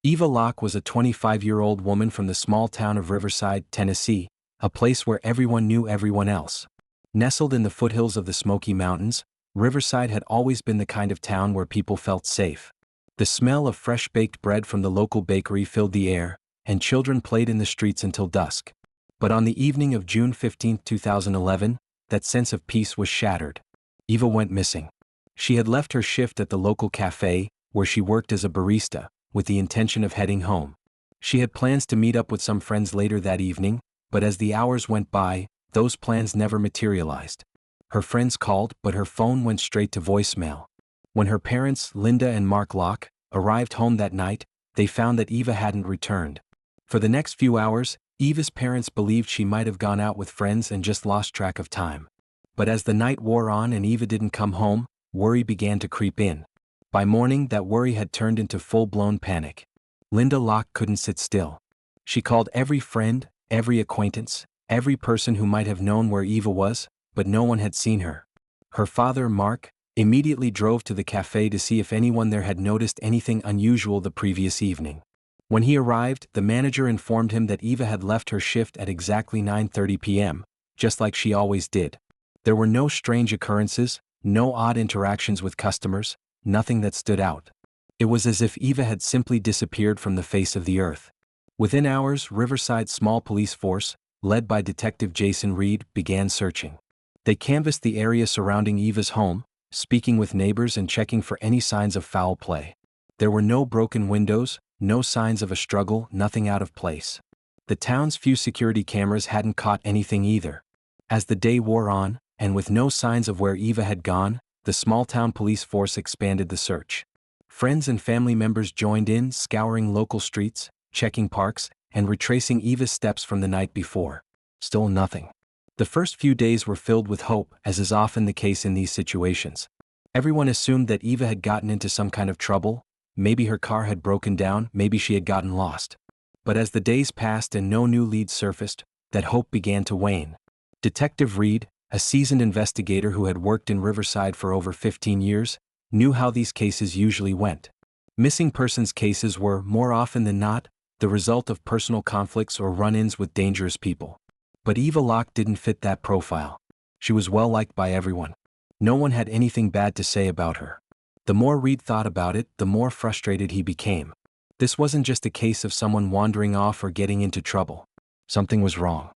Eva Locke was a 25-year-old woman from the small town of Riverside, Tennessee, a place where everyone knew everyone else. Nestled in the foothills of the Smoky Mountains, Riverside had always been the kind of town where people felt safe. The smell of fresh-baked bread from the local bakery filled the air, and children played in the streets until dusk. But on the evening of June 15, 2011, that sense of peace was shattered. Eva went missing. She had left her shift at the local cafe, where she worked as a barista, with the intention of heading home. She had plans to meet up with some friends later that evening, but as the hours went by, those plans never materialized. Her friends called, but her phone went straight to voicemail. When her parents, Linda and Mark Locke, arrived home that night, they found that Eva hadn't returned. For the next few hours, Eva's parents believed she might have gone out with friends and just lost track of time. But as the night wore on and Eva didn't come home, worry began to creep in. By morning, that worry had turned into full-blown panic. Linda Locke couldn't sit still. She called every friend, every acquaintance, every person who might have known where Eva was, but no one had seen her. Her father, Mark, immediately drove to the cafe to see if anyone there had noticed anything unusual the previous evening. When he arrived, the manager informed him that Eva had left her shift at exactly 9:30 p.m., just like she always did. There were no strange occurrences, no odd interactions with customers, nothing that stood out. It was as if Eva had simply disappeared from the face of the earth. Within hours, Riverside's small police force, led by Detective Jason Reed, began searching. They canvassed the area surrounding Eva's home, speaking with neighbors and checking for any signs of foul play. There were no broken windows, no signs of a struggle, nothing out of place. The town's few security cameras hadn't caught anything either. As the day wore on, and with no signs of where Eva had gone, the small-town police force expanded the search. Friends and family members joined in, scouring local streets, checking parks, and retracing Eva's steps from the night before. Still nothing. The first few days were filled with hope, as is often the case in these situations. Everyone assumed that Eva had gotten into some kind of trouble, maybe her car had broken down, maybe she had gotten lost. But as the days passed and no new leads surfaced, that hope began to wane. Detective Reed, a seasoned investigator who had worked in Riverside for over 15 years, knew how these cases usually went. Missing persons cases were, more often than not, the result of personal conflicts or run-ins with dangerous people. But Eva Locke didn't fit that profile. She was well liked by everyone. No one had anything bad to say about her. The more Reed thought about it, the more frustrated he became. This wasn't just a case of someone wandering off or getting into trouble. Something was wrong.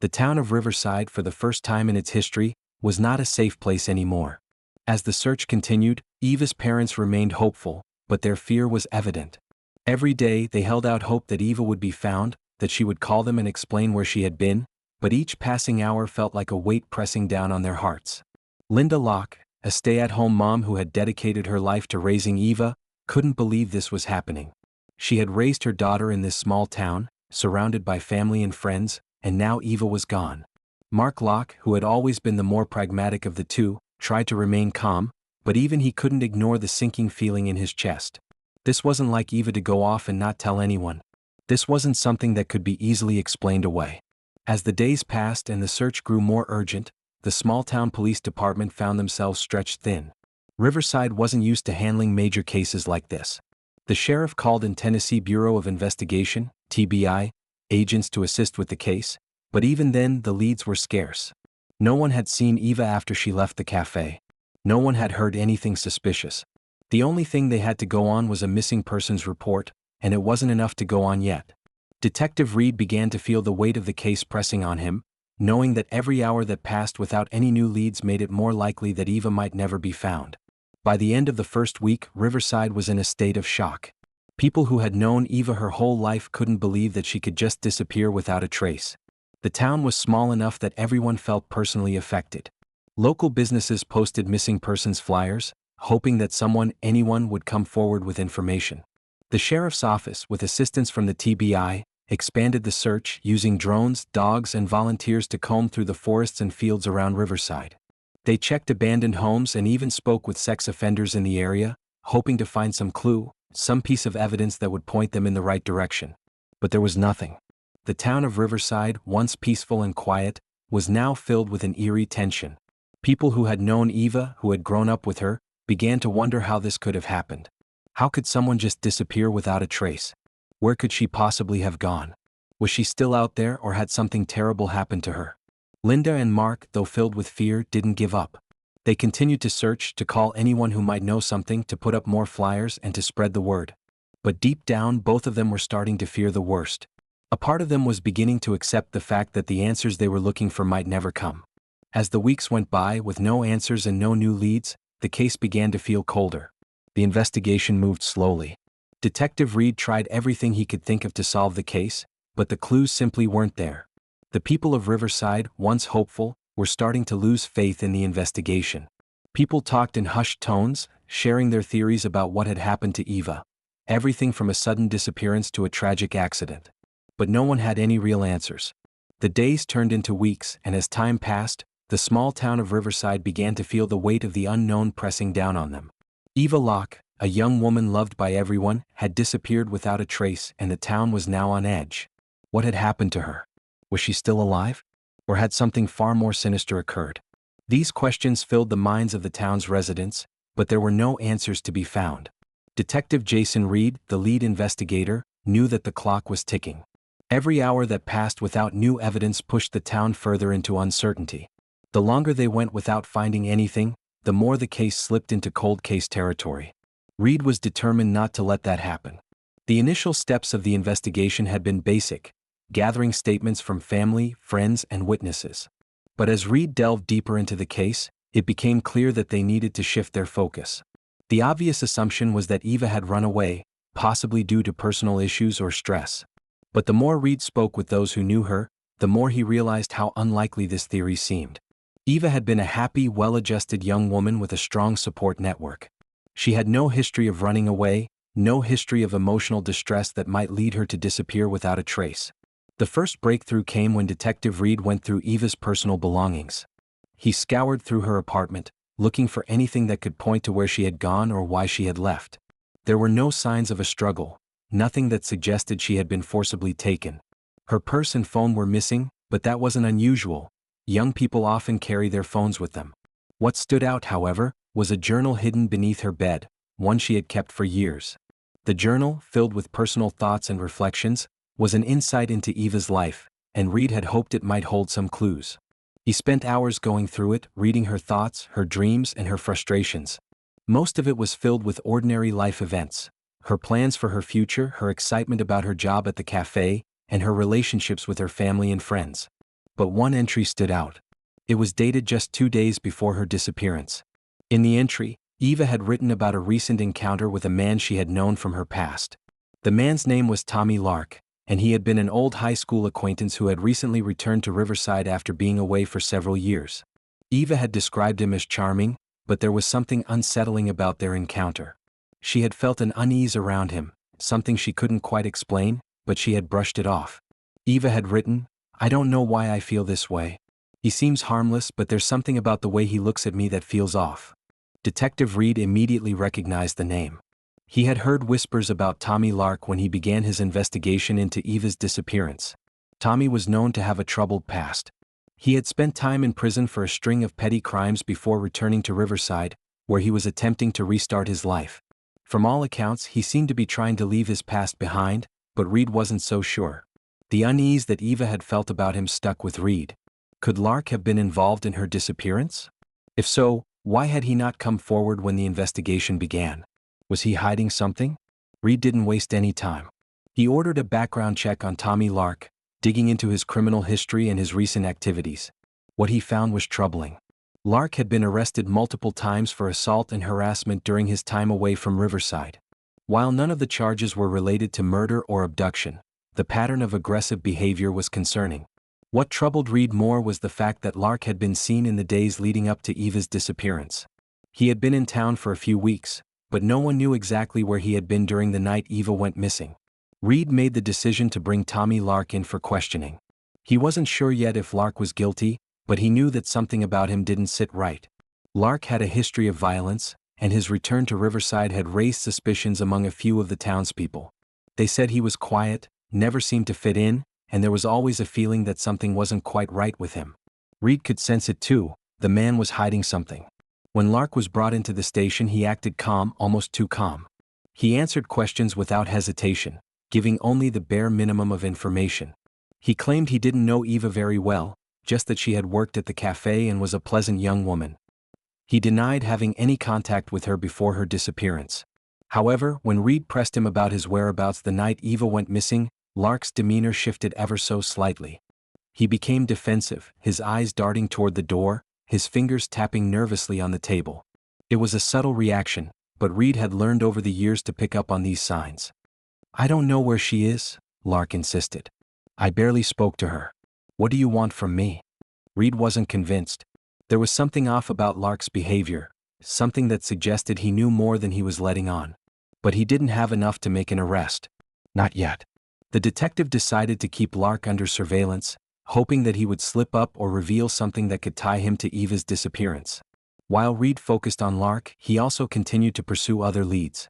The town of Riverside, for the first time in its history, was not a safe place anymore. As the search continued, Eva's parents remained hopeful, but their fear was evident. Every day they held out hope that Eva would be found, that she would call them and explain where she had been, but each passing hour felt like a weight pressing down on their hearts. Linda Locke, a stay-at-home mom who had dedicated her life to raising Eva, couldn't believe this was happening. She had raised her daughter in this small town, surrounded by family and friends, and now Eva was gone. Mark Locke, who had always been the more pragmatic of the two, tried to remain calm, but even he couldn't ignore the sinking feeling in his chest. This wasn't like Eva to go off and not tell anyone. This wasn't something that could be easily explained away. As the days passed and the search grew more urgent, the small-town police department found themselves stretched thin. Riverside wasn't used to handling major cases like this. The sheriff called in Tennessee Bureau of Investigation, TBI, agents to assist with the case, but even then the leads were scarce. No one had seen Eva after she left the cafe. No one had heard anything suspicious. The only thing they had to go on was a missing persons report, and it wasn't enough to go on yet. Detective Reed began to feel the weight of the case pressing on him, knowing that every hour that passed without any new leads made it more likely that Eva might never be found. By the end of the first week, Riverside was in a state of shock. People who had known Eva her whole life couldn't believe that she could just disappear without a trace. The town was small enough that everyone felt personally affected. Local businesses posted missing persons flyers, hoping that anyone would come forward with information. The sheriff's office, with assistance from the TBI, expanded the search, using drones, dogs, and volunteers to comb through the forests and fields around Riverside. They checked abandoned homes and even spoke with sex offenders in the area, hoping to find some clue, some piece of evidence that would point them in the right direction. But there was nothing. The town of Riverside, once peaceful and quiet, was now filled with an eerie tension. People who had known Eva, who had grown up with her, began to wonder how this could have happened. How could someone just disappear without a trace? Where could she possibly have gone? Was she still out there, or had something terrible happened to her? Linda and Mark, though filled with fear, didn't give up. They continued to search, to call anyone who might know something, to put up more flyers and to spread the word. But deep down, both of them were starting to fear the worst. A part of them was beginning to accept the fact that the answers they were looking for might never come. As the weeks went by with no answers and no new leads, the case began to feel colder. The investigation moved slowly. Detective Reed tried everything he could think of to solve the case, but the clues simply weren't there. The people of Riverside, once hopeful, were starting to lose faith in the investigation. People talked in hushed tones, sharing their theories about what had happened to Eva. Everything from a sudden disappearance to a tragic accident. But no one had any real answers. The days turned into weeks, and as time passed, the small town of Riverside began to feel the weight of the unknown pressing down on them. Eva Locke, a young woman loved by everyone, had disappeared without a trace, and the town was now on edge. What had happened to her? Was she still alive? Or had something far more sinister occurred? These questions filled the minds of the town's residents, but there were no answers to be found. Detective Jason Reed, the lead investigator, knew that the clock was ticking. Every hour that passed without new evidence pushed the town further into uncertainty. The longer they went without finding anything, the more the case slipped into cold case territory. Reed was determined not to let that happen. The initial steps of the investigation had been basic, gathering statements from family, friends, and witnesses. But as Reed delved deeper into the case, it became clear that they needed to shift their focus. The obvious assumption was that Eva had run away, possibly due to personal issues or stress. But the more Reed spoke with those who knew her, the more he realized how unlikely this theory seemed. Eva had been a happy, well-adjusted young woman with a strong support network. She had no history of running away, no history of emotional distress that might lead her to disappear without a trace. The first breakthrough came when Detective Reed went through Eva's personal belongings. He scoured through her apartment, looking for anything that could point to where she had gone or why she had left. There were no signs of a struggle, nothing that suggested she had been forcibly taken. Her purse and phone were missing, but that wasn't unusual. Young people often carry their phones with them. What stood out, however, was a journal hidden beneath her bed, one she had kept for years. The journal, filled with personal thoughts and reflections, was an insight into Eva's life, and Reed had hoped it might hold some clues. He spent hours going through it, reading her thoughts, her dreams, and her frustrations. Most of it was filled with ordinary life events, her plans for her future, her excitement about her job at the cafe, and her relationships with her family and friends. But one entry stood out. It was dated just 2 days before her disappearance. In the entry, Eva had written about a recent encounter with a man she had known from her past. The man's name was Tommy Lark, and he had been an old high school acquaintance who had recently returned to Riverside after being away for several years. Eva had described him as charming, but there was something unsettling about their encounter. She had felt an unease around him, something she couldn't quite explain, but she had brushed it off. Eva had written, "I don't know why I feel this way. He seems harmless, but there's something about the way he looks at me that feels off." Detective Reed immediately recognized the name. He had heard whispers about Tommy Lark when he began his investigation into Eva's disappearance. Tommy was known to have a troubled past. He had spent time in prison for a string of petty crimes before returning to Riverside, where he was attempting to restart his life. From all accounts, he seemed to be trying to leave his past behind, but Reed wasn't so sure. The unease that Eva had felt about him stuck with Reed. Could Lark have been involved in her disappearance? If so, why had he not come forward when the investigation began? Was he hiding something? Reed didn't waste any time. He ordered a background check on Tommy Lark, digging into his criminal history and his recent activities. What he found was troubling. Lark had been arrested multiple times for assault and harassment during his time away from Riverside. While none of the charges were related to murder or abduction, the pattern of aggressive behavior was concerning. What troubled Reed more was the fact that Lark had been seen in the days leading up to Eva's disappearance. He had been in town for a few weeks, but no one knew exactly where he had been during the night Eva went missing. Reed made the decision to bring Tommy Lark in for questioning. He wasn't sure yet if Lark was guilty, but he knew that something about him didn't sit right. Lark had a history of violence, and his return to Riverside had raised suspicions among a few of the townspeople. They said he was quiet, never seemed to fit in, and there was always a feeling that something wasn't quite right with him. Reed could sense it too. The man was hiding something. When Lark was brought into the station, he acted calm, almost too calm. He answered questions without hesitation, giving only the bare minimum of information. He claimed he didn't know Eva very well, just that she had worked at the cafe and was a pleasant young woman. He denied having any contact with her before her disappearance. However, when Reed pressed him about his whereabouts the night Eva went missing, Lark's demeanor shifted ever so slightly. He became defensive, his eyes darting toward the door, his fingers tapping nervously on the table. It was a subtle reaction, but Reed had learned over the years to pick up on these signs. "I don't know where she is," Lark insisted. "I barely spoke to her. What do you want from me?" Reed wasn't convinced. There was something off about Lark's behavior, something that suggested he knew more than he was letting on. But he didn't have enough to make an arrest. Not yet. The detective decided to keep Lark under surveillance, hoping that he would slip up or reveal something that could tie him to Eva's disappearance. While Reed focused on Lark, he also continued to pursue other leads.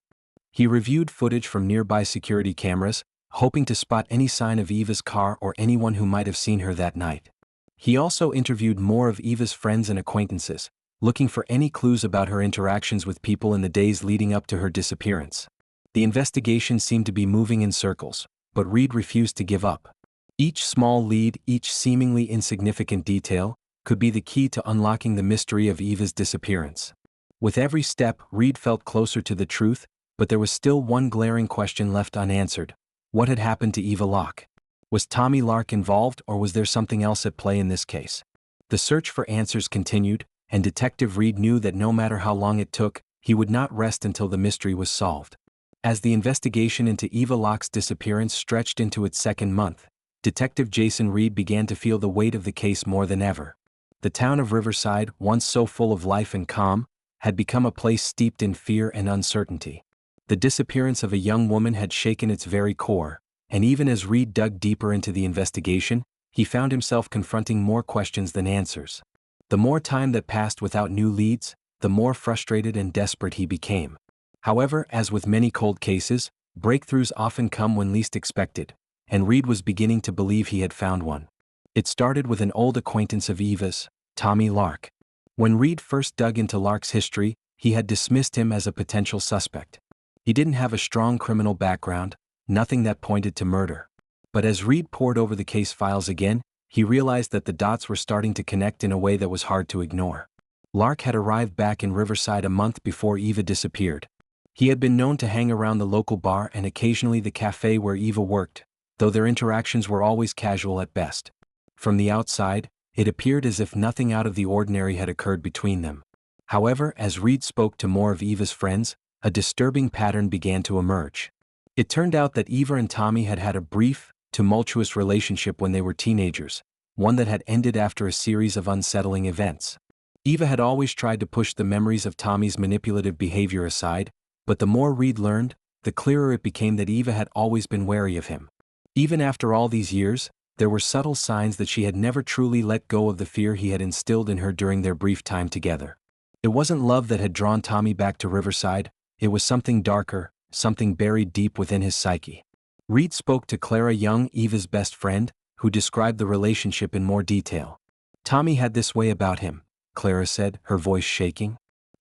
He reviewed footage from nearby security cameras, hoping to spot any sign of Eva's car or anyone who might have seen her that night. He also interviewed more of Eva's friends and acquaintances, looking for any clues about her interactions with people in the days leading up to her disappearance. The investigation seemed to be moving in circles, but Reed refused to give up. Each small lead, each seemingly insignificant detail, could be the key to unlocking the mystery of Eva's disappearance. With every step, Reed felt closer to the truth, but there was still one glaring question left unanswered. What had happened to Eva Locke? Was Tommy Lark involved, or was there something else at play in this case? The search for answers continued, and Detective Reed knew that no matter how long it took, he would not rest until the mystery was solved. As the investigation into Eva Locke's disappearance stretched into its second month, Detective Jason Reed began to feel the weight of the case more than ever. The town of Riverside, once so full of life and calm, had become a place steeped in fear and uncertainty. The disappearance of a young woman had shaken its very core, and even as Reed dug deeper into the investigation, he found himself confronting more questions than answers. The more time that passed without new leads, the more frustrated and desperate he became. However, as with many cold cases, breakthroughs often come when least expected, and Reed was beginning to believe he had found one. It started with an old acquaintance of Eva's, Tommy Lark. When Reed first dug into Lark's history, he had dismissed him as a potential suspect. He didn't have a strong criminal background, nothing that pointed to murder. But as Reed pored over the case files again, he realized that the dots were starting to connect in a way that was hard to ignore. Lark had arrived back in Riverside a month before Eva disappeared. He had been known to hang around the local bar and occasionally the cafe where Eva worked, though their interactions were always casual at best. From the outside, it appeared as if nothing out of the ordinary had occurred between them. However, as Reed spoke to more of Eva's friends, a disturbing pattern began to emerge. It turned out that Eva and Tommy had had a brief, tumultuous relationship when they were teenagers, one that had ended after a series of unsettling events. Eva had always tried to push the memories of Tommy's manipulative behavior aside, but the more Reed learned, the clearer it became that Eva had always been wary of him. Even after all these years, there were subtle signs that she had never truly let go of the fear he had instilled in her during their brief time together. It wasn't love that had drawn Tommy back to Riverside, it was something darker, something buried deep within his psyche. Reed spoke to Clara Young, Eva's best friend, who described the relationship in more detail. "Tommy had this way about him," Clara said, her voice shaking.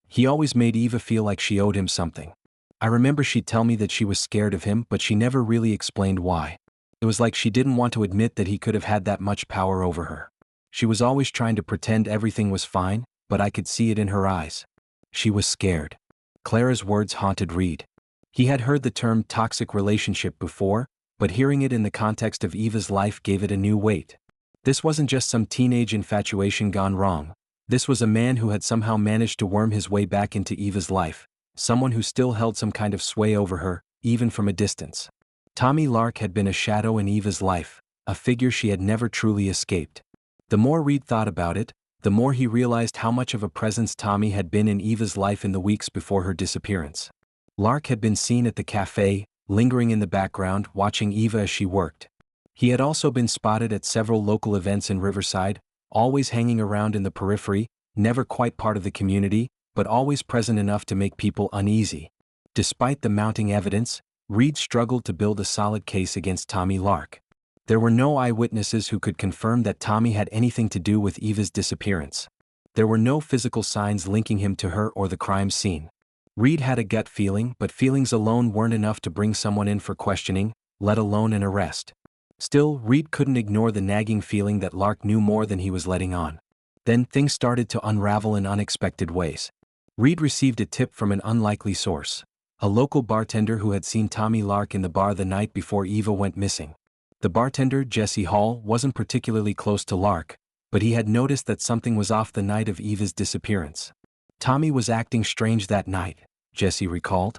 "He always made Eva feel like she owed him something. I remember she'd tell me that she was scared of him, but she never really explained why. It was like she didn't want to admit that he could have had that much power over her. She was always trying to pretend everything was fine, but I could see it in her eyes. She was scared." Clara's words haunted Reed. He had heard the term toxic relationship before, but hearing it in the context of Eva's life gave it a new weight. This wasn't just some teenage infatuation gone wrong. This was a man who had somehow managed to worm his way back into Eva's life, someone who still held some kind of sway over her, even from a distance. Tommy Lark had been a shadow in Eva's life, a figure she had never truly escaped. The more Reed thought about it, the more he realized how much of a presence Tommy had been in Eva's life in the weeks before her disappearance. Lark had been seen at the cafe, lingering in the background, watching Eva as she worked. He had also been spotted at several local events in Riverside, always hanging around in the periphery, never quite part of the community, but always present enough to make people uneasy. Despite the mounting evidence, Reed struggled to build a solid case against Tommy Lark. There were no eyewitnesses who could confirm that Tommy had anything to do with Eva's disappearance. There were no physical signs linking him to her or the crime scene. Reed had a gut feeling, but feelings alone weren't enough to bring someone in for questioning, let alone an arrest. Still, Reed couldn't ignore the nagging feeling that Lark knew more than he was letting on. Then things started to unravel in unexpected ways. Reed received a tip from an unlikely source, a local bartender who had seen Tommy Lark in the bar the night before Eva went missing. The bartender, Jesse Hall, wasn't particularly close to Lark, but he had noticed that something was off the night of Eva's disappearance. Tommy was acting strange that night, Jesse recalled.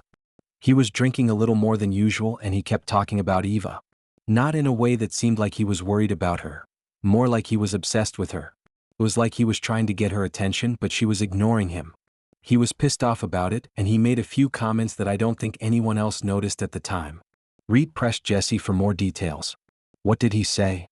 He was drinking a little more than usual and he kept talking about Eva. Not in a way that seemed like he was worried about her. More like he was obsessed with her. It was like he was trying to get her attention but she was ignoring him. He was pissed off about it and he made a few comments that I don't think anyone else noticed at the time. Reed pressed Jesse for more details. What did he say?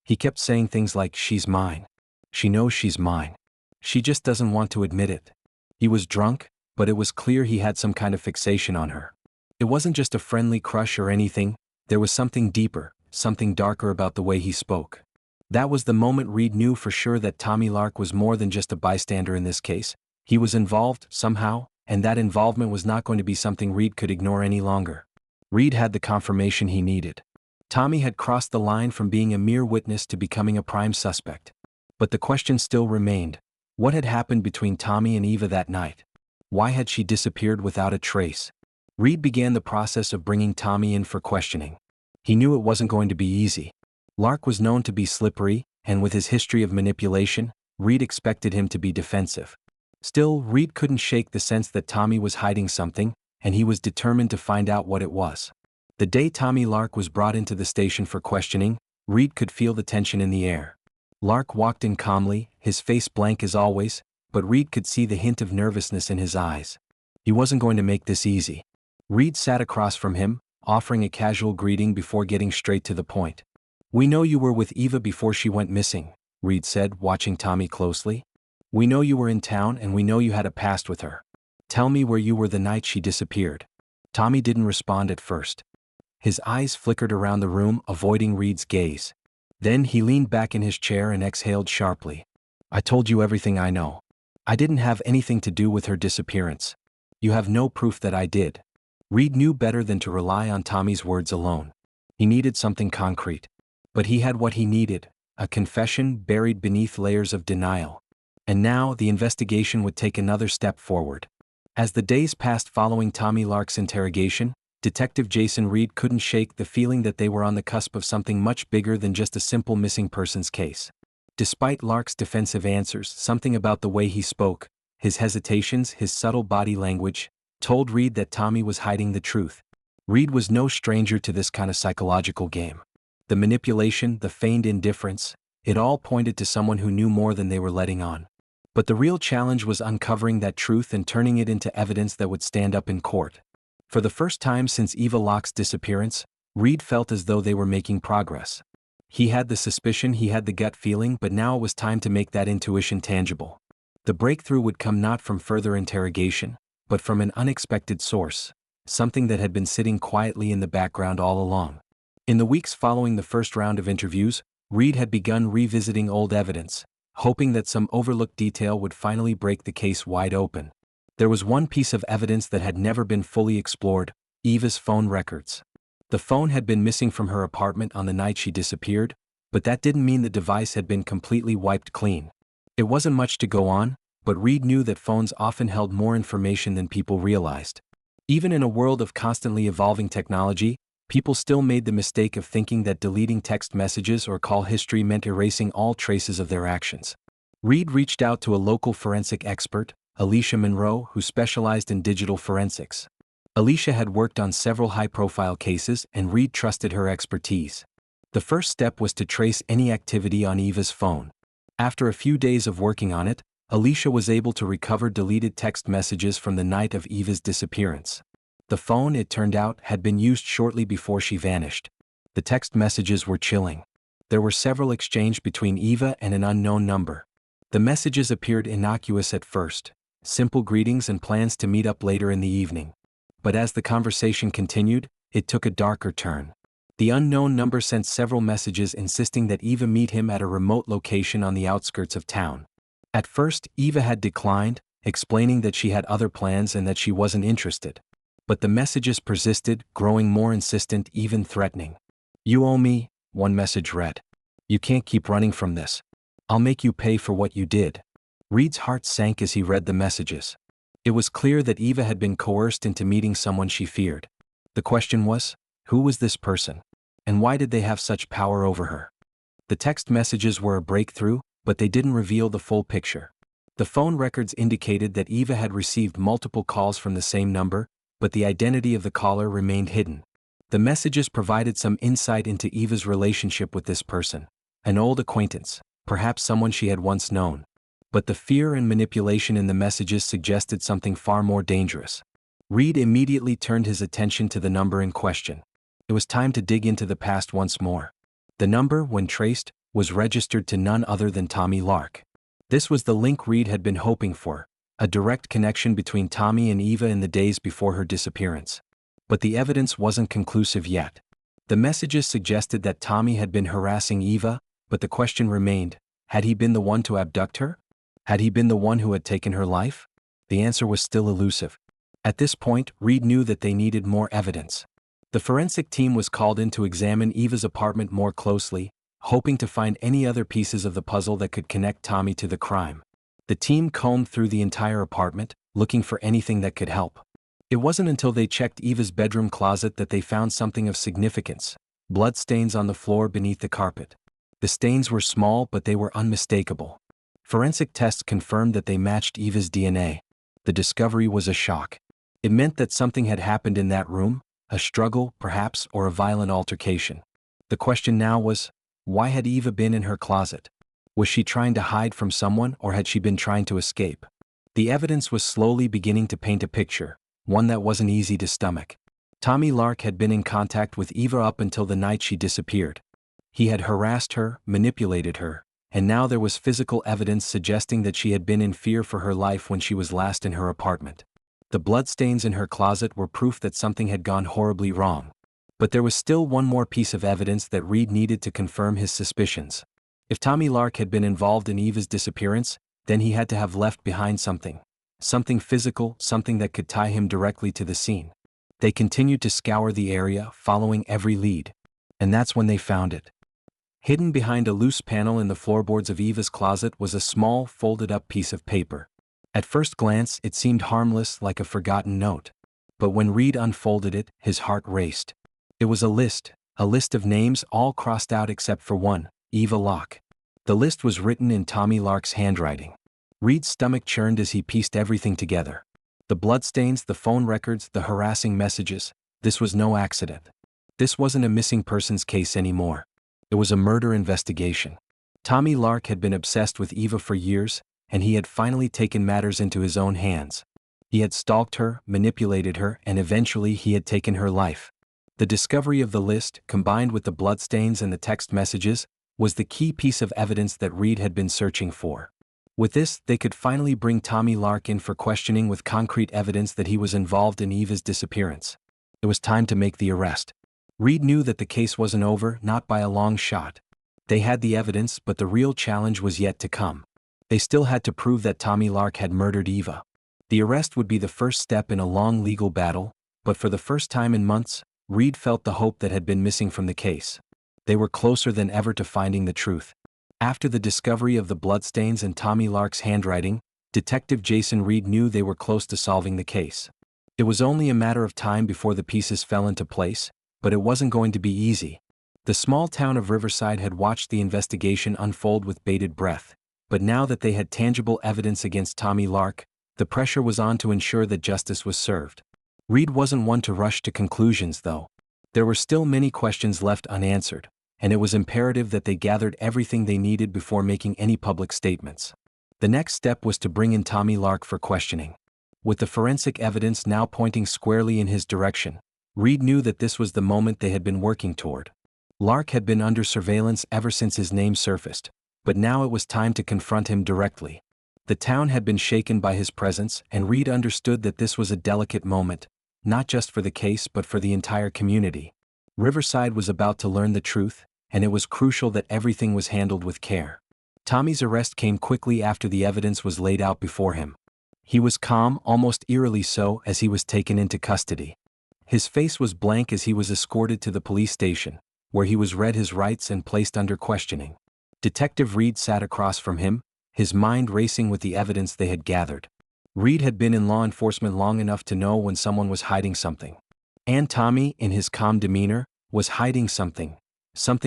He kept saying things like, "She's mine. She knows she's mine. She just doesn't want to admit it." He was drunk, but it was clear he had some kind of fixation on her. It wasn't just a friendly crush or anything, there was something deeper, something darker about the way he spoke. That was the moment Reed knew for sure that Tommy Lark was more than just a bystander in this case. He was involved, somehow, and that involvement was not going to be something Reed could ignore any longer. Reed had the confirmation he needed. Tommy had crossed the line from being a mere witness to becoming a prime suspect. But the question still remained. What had happened between Tommy and Eva that night? Why had she disappeared without a trace? Reed began the process of bringing Tommy in for questioning. He knew it wasn't going to be easy. Lark was known to be slippery, and with his history of manipulation, Reed expected him to be defensive. Still, Reed couldn't shake the sense that Tommy was hiding something, and he was determined to find out what it was. The day Tommy Lark was brought into the station for questioning, Reed could feel the tension in the air. Lark walked in calmly, his face blank as always, but Reed could see the hint of nervousness in his eyes. He wasn't going to make this easy. Reed sat across from him, offering a casual greeting before getting straight to the point. "We know you were with Eva before she went missing," Reed said, watching Tommy closely. "We know you were in town and we know you had a past with her. Tell me where you were the night she disappeared." Tommy didn't respond at first. His eyes flickered around the room, avoiding Reed's gaze. Then he leaned back in his chair and exhaled sharply. "I told you everything I know. I didn't have anything to do with her disappearance. You have no proof that I did." Reed knew better than to rely on Tommy's words alone. He needed something concrete. But he had what he needed, a confession buried beneath layers of denial. And now the investigation would take another step forward. As the days passed following Tommy Lark's interrogation, Detective Jason Reed couldn't shake the feeling that they were on the cusp of something much bigger than just a simple missing persons case. Despite Lark's defensive answers, something about the way he spoke, his hesitations, his subtle body language, told Reed that Tommy was hiding the truth. Reed was no stranger to this kind of psychological game. The manipulation, the feigned indifference, it all pointed to someone who knew more than they were letting on. But the real challenge was uncovering that truth and turning it into evidence that would stand up in court. For the first time since Eva Locke's disappearance, Reed felt as though they were making progress. He had the suspicion, he had the gut feeling, but now it was time to make that intuition tangible. The breakthrough would come not from further interrogation, but from an unexpected source, something that had been sitting quietly in the background all along. In the weeks following the first round of interviews, Reed had begun revisiting old evidence, hoping that some overlooked detail would finally break the case wide open. There was one piece of evidence that had never been fully explored: Eva's phone records. The phone had been missing from her apartment on the night she disappeared, but that didn't mean the device had been completely wiped clean. It wasn't much to go on, but Reed knew that phones often held more information than people realized. Even in a world of constantly evolving technology, people still made the mistake of thinking that deleting text messages or call history meant erasing all traces of their actions. Reed reached out to a local forensic expert, Alicia Monroe, who specialized in digital forensics. Alicia had worked on several high-profile cases and Reed trusted her expertise. The first step was to trace any activity on Eva's phone. After a few days of working on it, Alicia was able to recover deleted text messages from the night of Eva's disappearance. The phone, it turned out, had been used shortly before she vanished. The text messages were chilling. There were several exchanged between Eva and an unknown number. The messages appeared innocuous at first, simple greetings and plans to meet up later in the evening. But as the conversation continued, it took a darker turn. The unknown number sent several messages insisting that Eva meet him at a remote location on the outskirts of town. At first, Eva had declined, explaining that she had other plans and that she wasn't interested. But the messages persisted, growing more insistent, even threatening. "You owe me," one message read. "You can't keep running from this. I'll make you pay for what you did." Reed's heart sank as he read the messages. It was clear that Eva had been coerced into meeting someone she feared. The question was, who was this person? And why did they have such power over her? The text messages were a breakthrough, but they didn't reveal the full picture. The phone records indicated that Eva had received multiple calls from the same number, but the identity of the caller remained hidden. The messages provided some insight into Eva's relationship with this person, an old acquaintance, perhaps someone she had once known. But the fear and manipulation in the messages suggested something far more dangerous. Reed immediately turned his attention to the number in question. It was time to dig into the past once more. The number, when traced, was registered to none other than Tommy Lark. This was the link Reed had been hoping for, a direct connection between Tommy and Eva in the days before her disappearance. But the evidence wasn't conclusive yet. The messages suggested that Tommy had been harassing Eva, but the question remained, had he been the one to abduct her? Had he been the one who had taken her life? The answer was still elusive. At this point, Reed knew that they needed more evidence. The forensic team was called in to examine Eva's apartment more closely, hoping to find any other pieces of the puzzle that could connect Tommy to the crime. The team combed through the entire apartment, looking for anything that could help. It wasn't until they checked Eva's bedroom closet that they found something of significance: blood stains on the floor beneath the carpet. The stains were small, but they were unmistakable. Forensic tests confirmed that they matched Eva's DNA. The discovery was a shock. It meant that something had happened in that room, a struggle, perhaps, or a violent altercation. The question now was, why had Eva been in her closet? Was she trying to hide from someone, or had she been trying to escape? The evidence was slowly beginning to paint a picture, one that wasn't easy to stomach. Tommy Lark had been in contact with Eva up until the night she disappeared. He had harassed her, manipulated her, and now there was physical evidence suggesting that she had been in fear for her life when she was last in her apartment. The bloodstains in her closet were proof that something had gone horribly wrong. But there was still one more piece of evidence that Reed needed to confirm his suspicions. If Tommy Lark had been involved in Eva's disappearance, then he had to have left behind something. Something physical, something that could tie him directly to the scene. They continued to scour the area, following every lead. And that's when they found it. Hidden behind a loose panel in the floorboards of Eva's closet was a small, folded-up piece of paper. At first glance, it seemed harmless, like a forgotten note. But when Reed unfolded it, his heart raced. It was a list of names, all crossed out except for one, Eva Locke. The list was written in Tommy Lark's handwriting. Reed's stomach churned as he pieced everything together. The bloodstains, the phone records, the harassing messages. This was no accident. This wasn't a missing persons case anymore. It was a murder investigation. Tommy Lark had been obsessed with Eva for years, and he had finally taken matters into his own hands. He had stalked her, manipulated her, and eventually he had taken her life. The discovery of the list, combined with the bloodstains and the text messages, was the key piece of evidence that Reed had been searching for. With this, they could finally bring Tommy Lark in for questioning with concrete evidence that he was involved in Eva's disappearance. It was time to make the arrest. Reed knew that the case wasn't over, not by a long shot. They had the evidence, but the real challenge was yet to come. They still had to prove that Tommy Lark had murdered Eva. The arrest would be the first step in a long legal battle, but for the first time in months, Reed felt the hope that had been missing from the case. They were closer than ever to finding the truth. After the discovery of the bloodstains and Tommy Lark's handwriting, Detective Jason Reed knew they were close to solving the case. It was only a matter of time before the pieces fell into place, but it wasn't going to be easy. The small town of Riverside had watched the investigation unfold with bated breath, but now that they had tangible evidence against Tommy Lark, the pressure was on to ensure that justice was served. Reed wasn't one to rush to conclusions, though. There were still many questions left unanswered, and it was imperative that they gathered everything they needed before making any public statements. The next step was to bring in Tommy Lark for questioning. With the forensic evidence now pointing squarely in his direction, Reed knew that this was the moment they had been working toward. Lark had been under surveillance ever since his name surfaced, but now it was time to confront him directly. The town had been shaken by his presence, and Reed understood that this was a delicate moment, not just for the case but for the entire community. Riverside was about to learn the truth, and it was crucial that everything was handled with care. Tommy's arrest came quickly after the evidence was laid out before him. He was calm, almost eerily so, as he was taken into custody. His face was blank as he was escorted to the police station, where he was read his rights and placed under questioning. Detective Reed sat across from him, his mind racing with the evidence they had gathered. Reed had been in law enforcement long enough to know when someone was hiding something. And Tommy, in his calm demeanor, was hiding something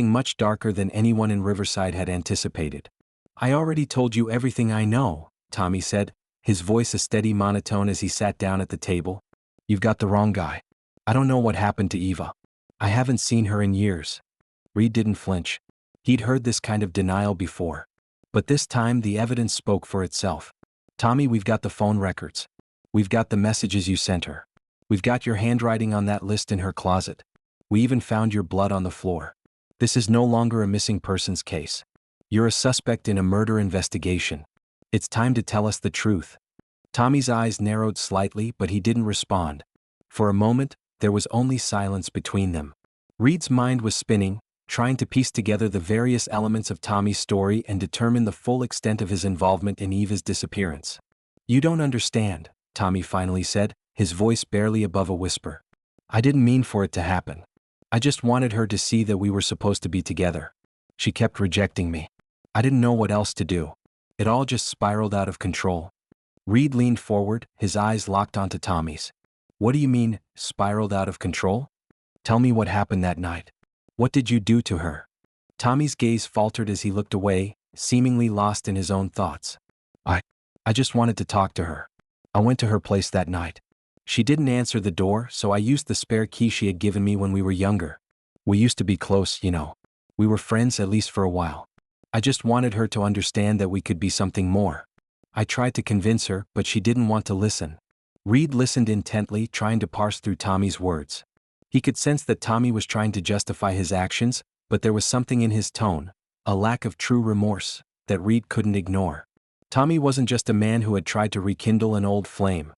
much darker than anyone in Riverside had anticipated. "I already told you everything I know," Tommy said, his voice a steady monotone as he sat down at the table. "You've got the wrong guy. I don't know what happened to Eva. I haven't seen her in years." Reed didn't flinch. He'd heard this kind of denial before. But this time the evidence spoke for itself. "Tommy, we've got the phone records. We've got the messages you sent her. We've got your handwriting on that list in her closet. We even found your blood on the floor. This is no longer a missing persons case. You're a suspect in a murder investigation. It's time to tell us the truth." Tommy's eyes narrowed slightly, but he didn't respond. For a moment, there was only silence between them. Reed's mind was spinning, trying to piece together the various elements of Tommy's story and determine the full extent of his involvement in Eva's disappearance. "You don't understand," Tommy finally said, his voice barely above a whisper. "I didn't mean for it to happen. I just wanted her to see that we were supposed to be together. She kept rejecting me. I didn't know what else to do. It all just spiraled out of control." Reed leaned forward, his eyes locked onto Tommy's. "What do you mean, spiraled out of control? Tell me what happened that night. What did you do to her?" Tommy's gaze faltered as he looked away, seemingly lost in his own thoughts. I just wanted to talk to her. I went to her place that night. She didn't answer the door, so I used the spare key she had given me when we were younger. We used to be close, you know. We were friends, at least for a while. I just wanted her to understand that we could be something more. I tried to convince her, but she didn't want to listen." Reed listened intently, trying to parse through Tommy's words. He could sense that Tommy was trying to justify his actions, but there was something in his tone, a lack of true remorse, that Reed couldn't ignore. Tommy wasn't just a man who had tried to rekindle an old flame.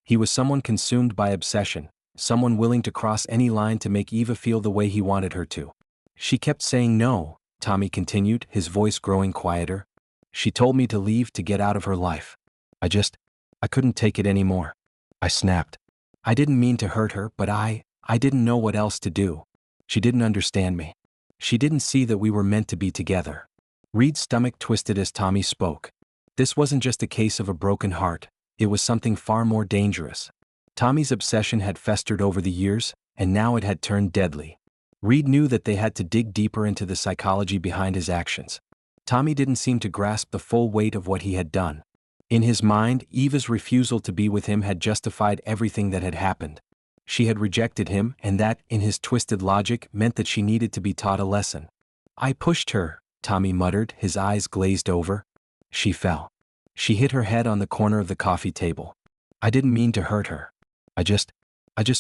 He was someone consumed by obsession, someone willing to cross any line to make Eva feel the way he wanted her to. "She kept saying no," Tommy continued, his voice growing quieter. "She told me to leave, to get out of her life. I couldn't take it anymore. I snapped. I didn't mean to hurt her, but I didn't know what else to do. She didn't understand me. She didn't see that we were meant to be together." Reed's stomach twisted as Tommy spoke. This wasn't just a case of a broken heart, it was something far more dangerous. Tommy's obsession had festered over the years, and now it had turned deadly. Reed knew that they had to dig deeper into the psychology behind his actions. Tommy didn't seem to grasp the full weight of what he had done. In his mind, Eva's refusal to be with him had justified everything that had happened. She had rejected him, and that, in his twisted logic, meant that she needed to be taught a lesson. "I pushed her," Tommy muttered, his eyes glazed over. "She fell. She hit her head on the corner of the coffee table. I didn't mean to hurt her. I just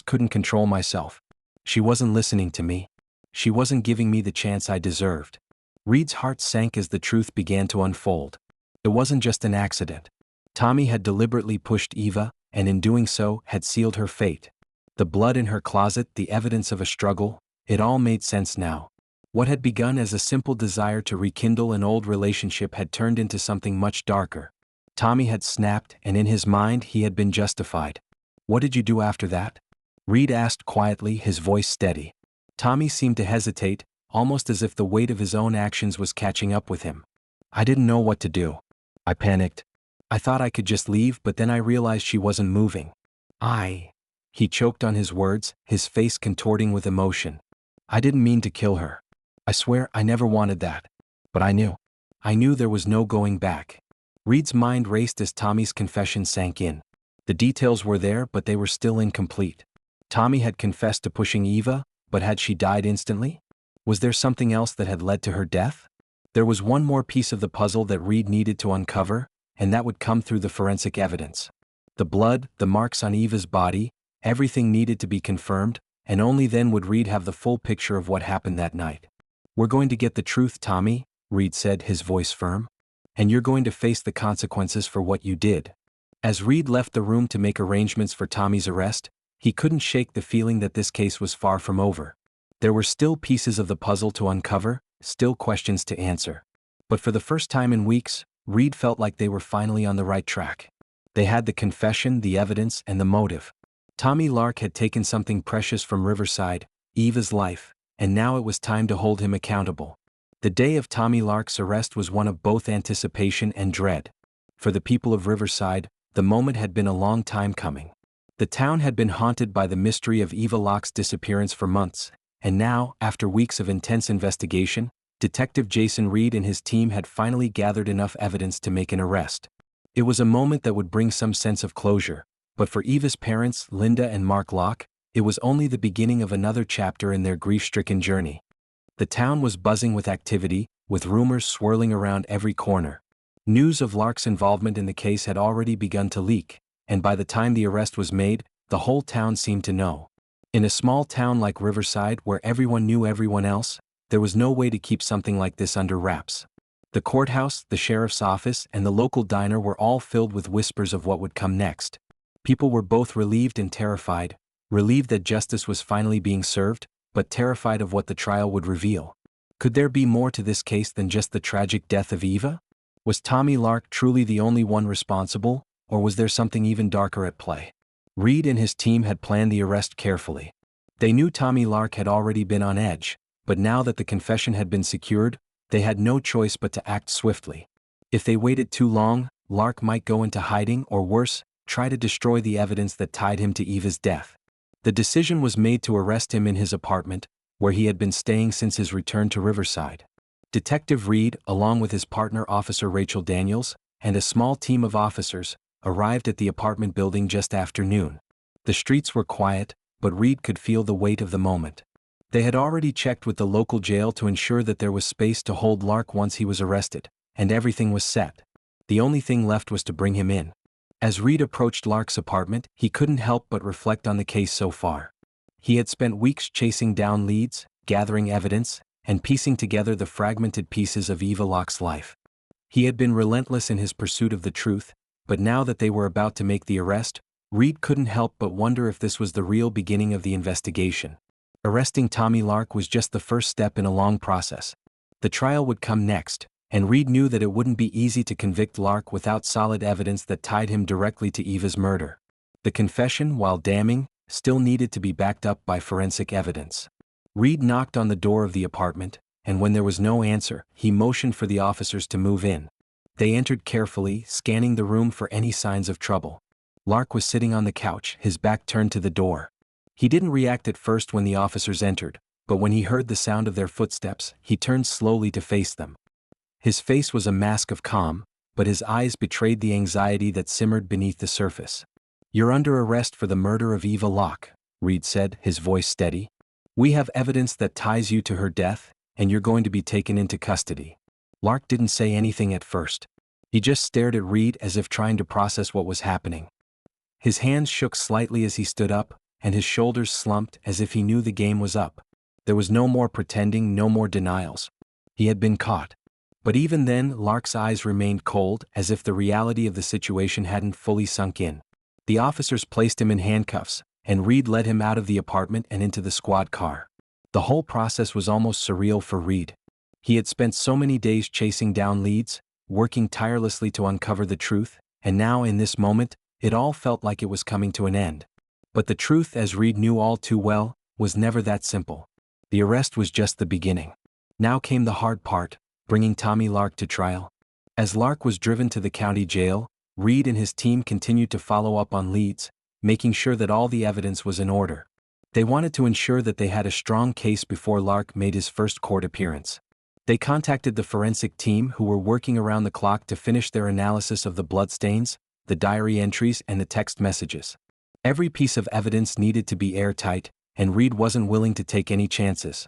couldn't control myself. She wasn't listening to me. She wasn't giving me the chance I deserved." Reed's heart sank as the truth began to unfold. It wasn't just an accident. Tommy had deliberately pushed Eva, and in doing so, had sealed her fate. The blood in her closet, the evidence of a struggle, it all made sense now. What had begun as a simple desire to rekindle an old relationship had turned into something much darker. Tommy had snapped, and in his mind he had been justified. "What did you do after that?" Reed asked quietly, his voice steady. Tommy seemed to hesitate, almost as if the weight of his own actions was catching up with him. "I didn't know what to do. I panicked. I thought I could just leave, but then I realized she wasn't moving. He choked on his words, his face contorting with emotion. "I didn't mean to kill her. I swear I never wanted that. But I knew there was no going back." Reed's mind raced as Tommy's confession sank in. The details were there, but they were still incomplete. Tommy had confessed to pushing Eva, but had she died instantly? Was there something else that had led to her death? There was one more piece of the puzzle that Reed needed to uncover, and that would come through the forensic evidence. The blood, the marks on Eva's body, everything needed to be confirmed, and only then would Reed have the full picture of what happened that night. "We're going to get the truth, Tommy," Reed said, his voice firm. "And you're going to face the consequences for what you did." As Reed left the room to make arrangements for Tommy's arrest, he couldn't shake the feeling that this case was far from over. There were still pieces of the puzzle to uncover, still questions to answer. But for the first time in weeks, Reed felt like they were finally on the right track. They had the confession, the evidence, and the motive. Tommy Lark had taken something precious from Riverside, Eva's life, and now it was time to hold him accountable. The day of Tommy Lark's arrest was one of both anticipation and dread. For the people of Riverside, the moment had been a long time coming. The town had been haunted by the mystery of Eva Locke's disappearance for months, and now, after weeks of intense investigation, Detective Jason Reed and his team had finally gathered enough evidence to make an arrest. It was a moment that would bring some sense of closure, but for Eva's parents, Linda and Mark Locke, it was only the beginning of another chapter in their grief-stricken journey. The town was buzzing with activity, with rumors swirling around every corner. News of Lark's involvement in the case had already begun to leak, and by the time the arrest was made, the whole town seemed to know. In a small town like Riverside where everyone knew everyone else, there was no way to keep something like this under wraps. The courthouse, the sheriff's office, and the local diner were all filled with whispers of what would come next. People were both relieved and terrified, relieved that justice was finally being served, but terrified of what the trial would reveal. Could there be more to this case than just the tragic death of Eva? Was Tommy Lark truly the only one responsible, or was there something even darker at play? Reed and his team had planned the arrest carefully. They knew Tommy Lark had already been on edge, but now that the confession had been secured, they had no choice but to act swiftly. If they waited too long, Lark might go into hiding or worse, try to destroy the evidence that tied him to Eva's death. The decision was made to arrest him in his apartment, where he had been staying since his return to Riverside. Detective Reed, along with his partner Officer Rachel Daniels, and a small team of officers, arrived at the apartment building just after noon. The streets were quiet, but Reed could feel the weight of the moment. They had already checked with the local jail to ensure that there was space to hold Lark once he was arrested, and everything was set. The only thing left was to bring him in. As Reed approached Lark's apartment, he couldn't help but reflect on the case so far. He had spent weeks chasing down leads, gathering evidence, and piecing together the fragmented pieces of Eva Locke's life. He had been relentless in his pursuit of the truth, but now that they were about to make the arrest, Reed couldn't help but wonder if this was the real beginning of the investigation. Arresting Tommy Lark was just the first step in a long process. The trial would come next, and Reed knew that it wouldn't be easy to convict Lark without solid evidence that tied him directly to Eva's murder. The confession, while damning, still needed to be backed up by forensic evidence. Reed knocked on the door of the apartment, and when there was no answer, he motioned for the officers to move in. They entered carefully, scanning the room for any signs of trouble. Lark was sitting on the couch, his back turned to the door. He didn't react at first when the officers entered, but when he heard the sound of their footsteps, he turned slowly to face them. His face was a mask of calm, but his eyes betrayed the anxiety that simmered beneath the surface. "You're under arrest for the murder of Eva Locke," Reed said, his voice steady. "We have evidence that ties you to her death, and you're going to be taken into custody." Lark didn't say anything at first. He just stared at Reed as if trying to process what was happening. His hands shook slightly as he stood up, and his shoulders slumped as if he knew the game was up. There was no more pretending, no more denials. He had been caught. But even then, Lark's eyes remained cold, as if the reality of the situation hadn't fully sunk in. The officers placed him in handcuffs, and Reed led him out of the apartment and into the squad car. The whole process was almost surreal for Reed. He had spent so many days chasing down leads, working tirelessly to uncover the truth, and now in this moment, it all felt like it was coming to an end. But the truth, as Reed knew all too well, was never that simple. The arrest was just the beginning. Now came the hard part, bringing Tommy Lark to trial. As Lark was driven to the county jail, Reed and his team continued to follow up on leads, making sure that all the evidence was in order. They wanted to ensure that they had a strong case before Lark made his first court appearance. They contacted the forensic team, who were working around the clock to finish their analysis of the bloodstains, the diary entries, and the text messages. Every piece of evidence needed to be airtight, and Reed wasn't willing to take any chances.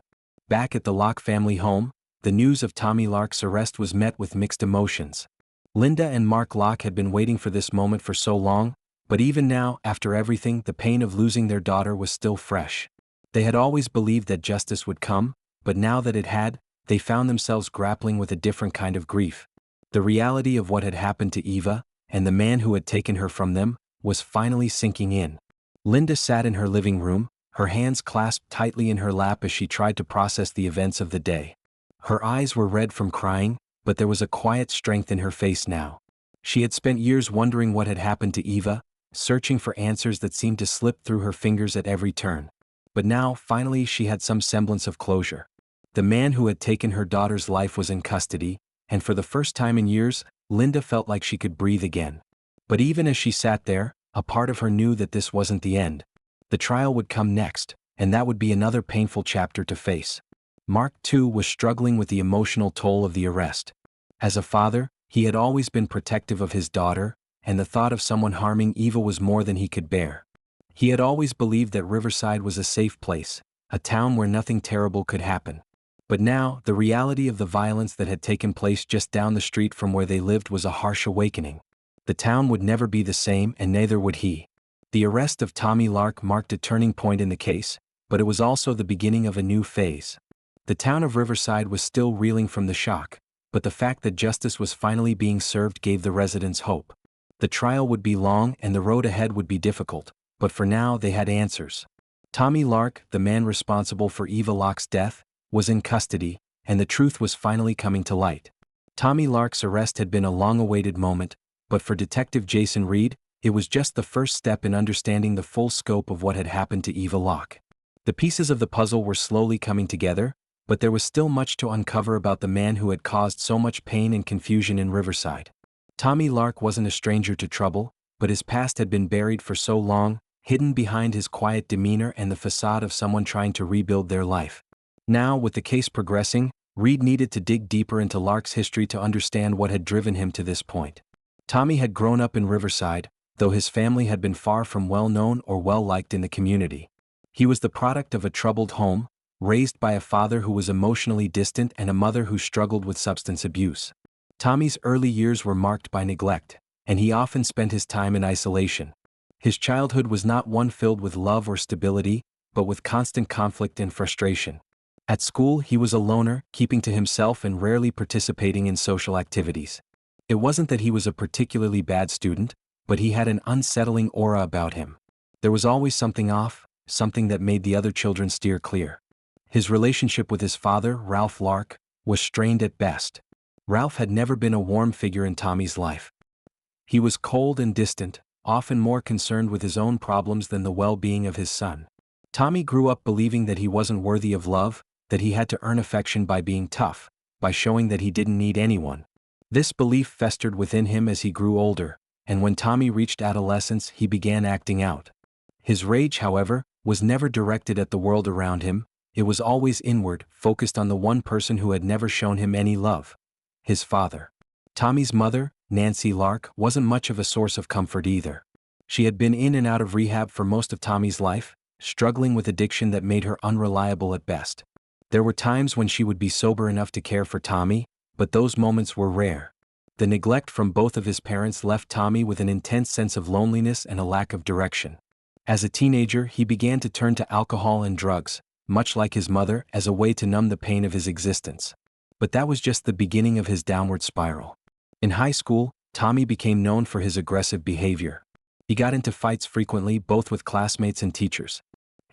Back at the Locke family home, the news of Tommy Lark's arrest was met with mixed emotions. Linda and Mark Locke had been waiting for this moment for so long, but even now, after everything, the pain of losing their daughter was still fresh. They had always believed that justice would come, but now that it had, they found themselves grappling with a different kind of grief. The reality of what had happened to Eva, and the man who had taken her from them, was finally sinking in. Linda sat in her living room, her hands clasped tightly in her lap as she tried to process the events of the day. Her eyes were red from crying, but there was a quiet strength in her face now. She had spent years wondering what had happened to Eva, searching for answers that seemed to slip through her fingers at every turn. But now, finally, she had some semblance of closure. The man who had taken her daughter's life was in custody, and for the first time in years, Linda felt like she could breathe again. But even as she sat there, a part of her knew that this wasn't the end. The trial would come next, and that would be another painful chapter to face. Mark, too, was struggling with the emotional toll of the arrest. As a father, he had always been protective of his daughter, and the thought of someone harming Eva was more than he could bear. He had always believed that Riverside was a safe place, a town where nothing terrible could happen. But now, the reality of the violence that had taken place just down the street from where they lived was a harsh awakening. The town would never be the same, and neither would he. The arrest of Tommy Lark marked a turning point in the case, but it was also the beginning of a new phase. The town of Riverside was still reeling from the shock, but the fact that justice was finally being served gave the residents hope. The trial would be long and the road ahead would be difficult, but for now they had answers. Tommy Lark, the man responsible for Eva Locke's death, was in custody, and the truth was finally coming to light. Tommy Lark's arrest had been a long-awaited moment, but for Detective Jason Reed, it was just the first step in understanding the full scope of what had happened to Eva Locke. The pieces of the puzzle were slowly coming together, but there was still much to uncover about the man who had caused so much pain and confusion in Riverside. Tommy Lark wasn't a stranger to trouble, but his past had been buried for so long, hidden behind his quiet demeanor and the facade of someone trying to rebuild their life. Now, with the case progressing, Reed needed to dig deeper into Lark's history to understand what had driven him to this point. Tommy had grown up in Riverside, though his family had been far from well-known or well-liked in the community. He was the product of a troubled home, raised by a father who was emotionally distant and a mother who struggled with substance abuse. Tommy's early years were marked by neglect, and he often spent his time in isolation. His childhood was not one filled with love or stability, but with constant conflict and frustration. At school, he was a loner, keeping to himself and rarely participating in social activities. It wasn't that he was a particularly bad student, but he had an unsettling aura about him. There was always something off, something that made the other children steer clear. His relationship with his father, Ralph Lark, was strained at best. Ralph had never been a warm figure in Tommy's life. He was cold and distant, often more concerned with his own problems than the well-being of his son. Tommy grew up believing that he wasn't worthy of love, that he had to earn affection by being tough, by showing that he didn't need anyone. This belief festered within him as he grew older, and when Tommy reached adolescence, he began acting out. His rage, however, was never directed at the world around him. It was always inward, focused on the one person who had never shown him any love: his father. Tommy's mother, Nancy Lark, wasn't much of a source of comfort either. She had been in and out of rehab for most of Tommy's life, struggling with addiction that made her unreliable at best. There were times when she would be sober enough to care for Tommy, but those moments were rare. The neglect from both of his parents left Tommy with an intense sense of loneliness and a lack of direction. As a teenager, he began to turn to alcohol and drugs, much like his mother, as a way to numb the pain of his existence. But that was just the beginning of his downward spiral. In high school, Tommy became known for his aggressive behavior. He got into fights frequently, both with classmates and teachers.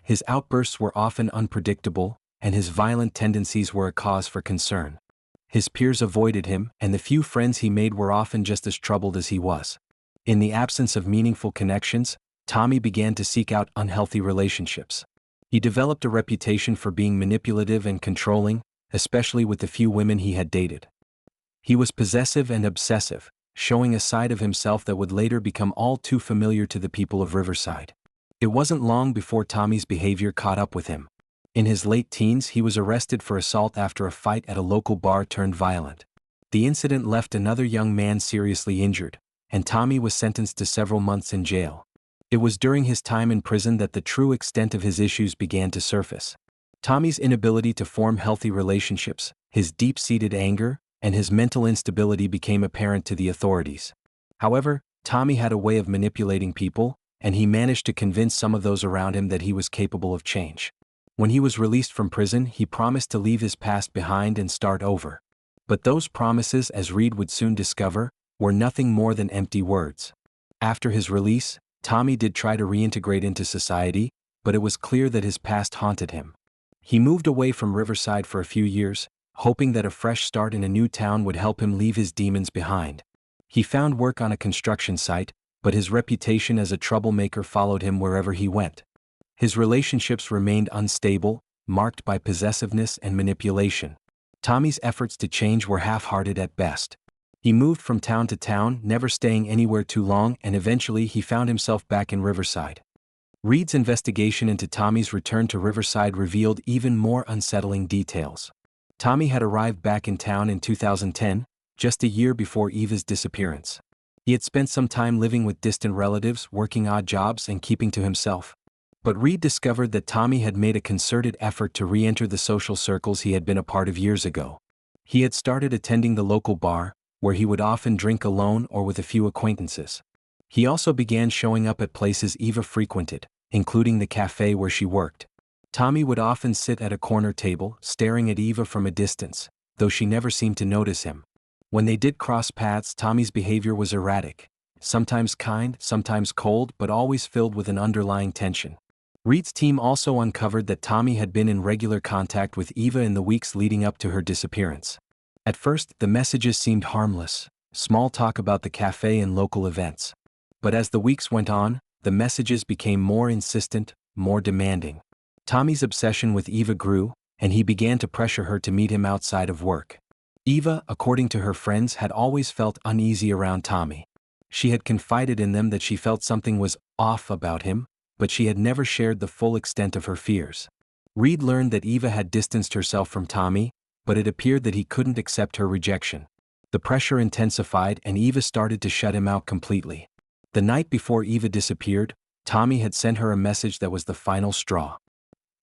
His outbursts were often unpredictable, and his violent tendencies were a cause for concern. His peers avoided him, and the few friends he made were often just as troubled as he was. In the absence of meaningful connections, Tommy began to seek out unhealthy relationships. He developed a reputation for being manipulative and controlling, especially with the few women he had dated. He was possessive and obsessive, showing a side of himself that would later become all too familiar to the people of Riverside. It wasn't long before Tommy's behavior caught up with him. In his late teens, he was arrested for assault after a fight at a local bar turned violent. The incident left another young man seriously injured, and Tommy was sentenced to several months in jail. It was during his time in prison that the true extent of his issues began to surface. Tommy's inability to form healthy relationships, his deep-seated anger, and his mental instability became apparent to the authorities. However, Tommy had a way of manipulating people, and he managed to convince some of those around him that he was capable of change. When he was released from prison, he promised to leave his past behind and start over. But those promises, as Reed would soon discover, were nothing more than empty words. After his release, Tommy did try to reintegrate into society, but it was clear that his past haunted him. He moved away from Riverside for a few years, hoping that a fresh start in a new town would help him leave his demons behind. He found work on a construction site, but his reputation as a troublemaker followed him wherever he went. His relationships remained unstable, marked by possessiveness and manipulation. Tommy's efforts to change were half-hearted at best. He moved from town to town, never staying anywhere too long, and eventually he found himself back in Riverside. Reed's investigation into Tommy's return to Riverside revealed even more unsettling details. Tommy had arrived back in town in 2010, just a year before Eva's disappearance. He had spent some time living with distant relatives, working odd jobs, and keeping to himself. But Reed discovered that Tommy had made a concerted effort to re-enter the social circles he had been a part of years ago. He had started attending the local bar, where he would often drink alone or with a few acquaintances. He also began showing up at places Eva frequented, including the cafe where she worked. Tommy would often sit at a corner table, staring at Eva from a distance, though she never seemed to notice him. When they did cross paths, Tommy's behavior was erratic, sometimes kind, sometimes cold, but always filled with an underlying tension. Reed's team also uncovered that Tommy had been in regular contact with Eva in the weeks leading up to her disappearance. At first, the messages seemed harmless, small talk about the cafe and local events. But as the weeks went on, the messages became more insistent, more demanding. Tommy's obsession with Eva grew, and he began to pressure her to meet him outside of work. Eva, according to her friends, had always felt uneasy around Tommy. She had confided in them that she felt something was off about him, but she had never shared the full extent of her fears. Reed learned that Eva had distanced herself from Tommy, but it appeared that he couldn't accept her rejection. The pressure intensified and Eva started to shut him out completely. The night before Eva disappeared, Tommy had sent her a message that was the final straw.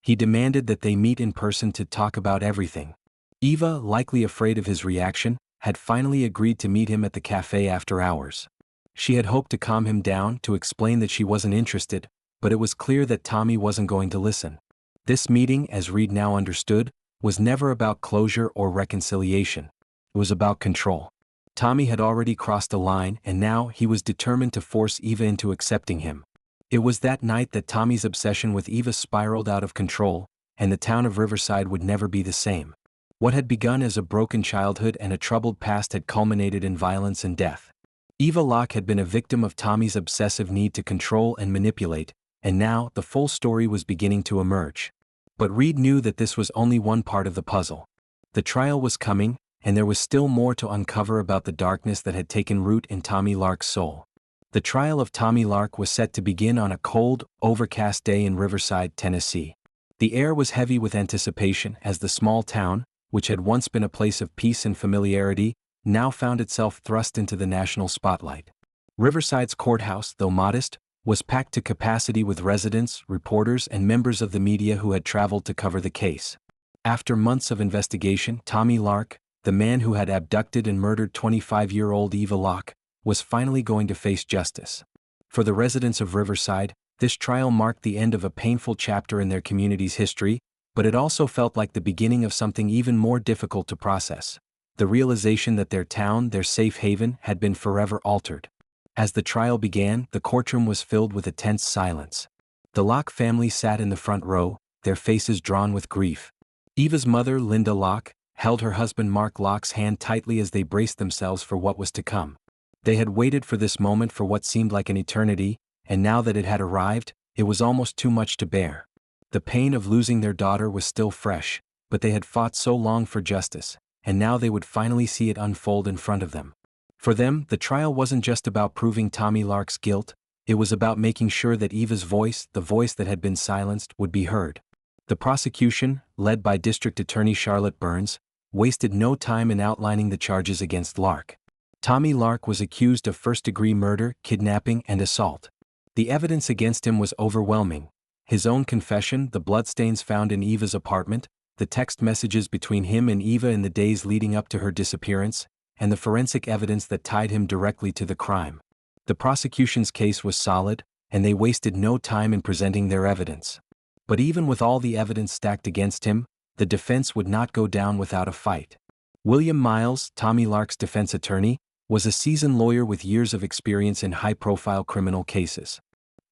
He demanded that they meet in person to talk about everything. Eva, likely afraid of his reaction, had finally agreed to meet him at the cafe after hours. She had hoped to calm him down, to explain that she wasn't interested, but it was clear that Tommy wasn't going to listen. This meeting, as Reed now understood, was never about closure or reconciliation. It was about control. Tommy had already crossed a line, and now he was determined to force Eva into accepting him. It was that night that Tommy's obsession with Eva spiraled out of control, and the town of Riverside would never be the same. What had begun as a broken childhood and a troubled past had culminated in violence and death. Eva Locke had been a victim of Tommy's obsessive need to control and manipulate, and now the full story was beginning to emerge. But Reed knew that this was only one part of the puzzle. The trial was coming, and there was still more to uncover about the darkness that had taken root in Tommy Lark's soul. The trial of Tommy Lark was set to begin on a cold, overcast day in Riverside, Tennessee. The air was heavy with anticipation as the small town, which had once been a place of peace and familiarity, now found itself thrust into the national spotlight. Riverside's courthouse, though modest, was packed to capacity with residents, reporters, and members of the media who had traveled to cover the case. After months of investigation, Tommy Lark, the man who had abducted and murdered 25-year-old Eva Locke, was finally going to face justice. For the residents of Riverside, this trial marked the end of a painful chapter in their community's history, but it also felt like the beginning of something even more difficult to process: the realization that their town, their safe haven, had been forever altered. As the trial began, the courtroom was filled with a tense silence. The Locke family sat in the front row, their faces drawn with grief. Eva's mother, Linda Locke, held her husband Mark Locke's hand tightly as they braced themselves for what was to come. They had waited for this moment for what seemed like an eternity, and now that it had arrived, it was almost too much to bear. The pain of losing their daughter was still fresh, but they had fought so long for justice, and now they would finally see it unfold in front of them. For them, the trial wasn't just about proving Tommy Lark's guilt, it was about making sure that Eva's voice, the voice that had been silenced, would be heard. The prosecution, led by District Attorney Charlotte Burns, wasted no time in outlining the charges against Lark. Tommy Lark was accused of first-degree murder, kidnapping, and assault. The evidence against him was overwhelming. His own confession, the bloodstains found in Eva's apartment, the text messages between him and Eva in the days leading up to her disappearance, and the forensic evidence that tied him directly to the crime. The prosecution's case was solid, and they wasted no time in presenting their evidence. But even with all the evidence stacked against him, the defense would not go down without a fight. William Miles, Tommy Lark's defense attorney, was a seasoned lawyer with years of experience in high-profile criminal cases.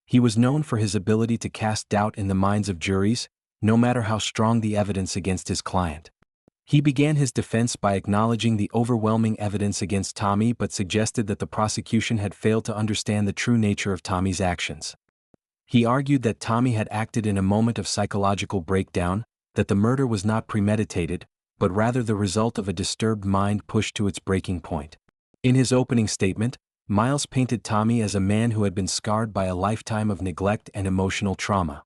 He was known for his ability to cast doubt in the minds of juries, no matter how strong the evidence against his client. He began his defense by acknowledging the overwhelming evidence against Tommy but suggested that the prosecution had failed to understand the true nature of Tommy's actions. He argued that Tommy had acted in a moment of psychological breakdown, that the murder was not premeditated, but rather the result of a disturbed mind pushed to its breaking point. In his opening statement, Miles painted Tommy as a man who had been scarred by a lifetime of neglect and emotional trauma.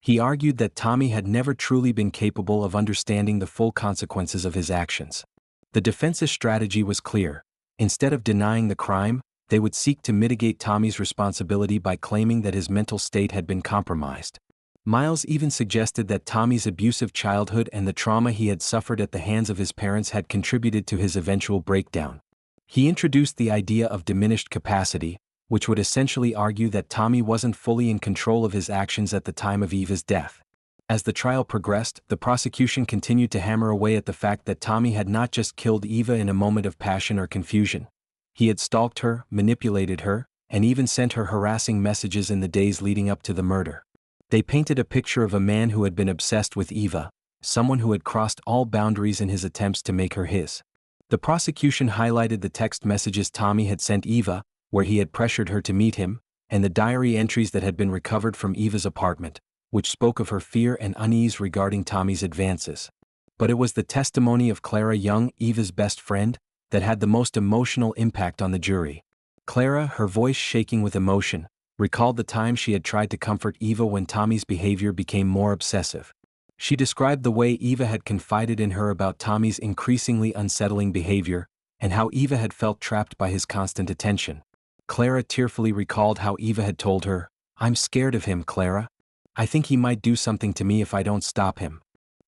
He argued that Tommy had never truly been capable of understanding the full consequences of his actions. The defense's strategy was clear. Instead of denying the crime, they would seek to mitigate Tommy's responsibility by claiming that his mental state had been compromised. Miles even suggested that Tommy's abusive childhood and the trauma he had suffered at the hands of his parents had contributed to his eventual breakdown. He introduced the idea of diminished capacity, which would essentially argue that Tommy wasn't fully in control of his actions at the time of Eva's death. As the trial progressed, the prosecution continued to hammer away at the fact that Tommy had not just killed Eva in a moment of passion or confusion. He had stalked her, manipulated her, and even sent her harassing messages in the days leading up to the murder. They painted a picture of a man who had been obsessed with Eva, someone who had crossed all boundaries in his attempts to make her his. The prosecution highlighted the text messages Tommy had sent Eva, where he had pressured her to meet him, and the diary entries that had been recovered from Eva's apartment, which spoke of her fear and unease regarding Tommy's advances. But it was the testimony of Clara Young, Eva's best friend, that had the most emotional impact on the jury. Clara, her voice shaking with emotion, recalled the time she had tried to comfort Eva when Tommy's behavior became more obsessive. She described the way Eva had confided in her about Tommy's increasingly unsettling behavior, and how Eva had felt trapped by his constant attention. Clara tearfully recalled how Eva had told her, "I'm scared of him, Clara. I think he might do something to me if I don't stop him."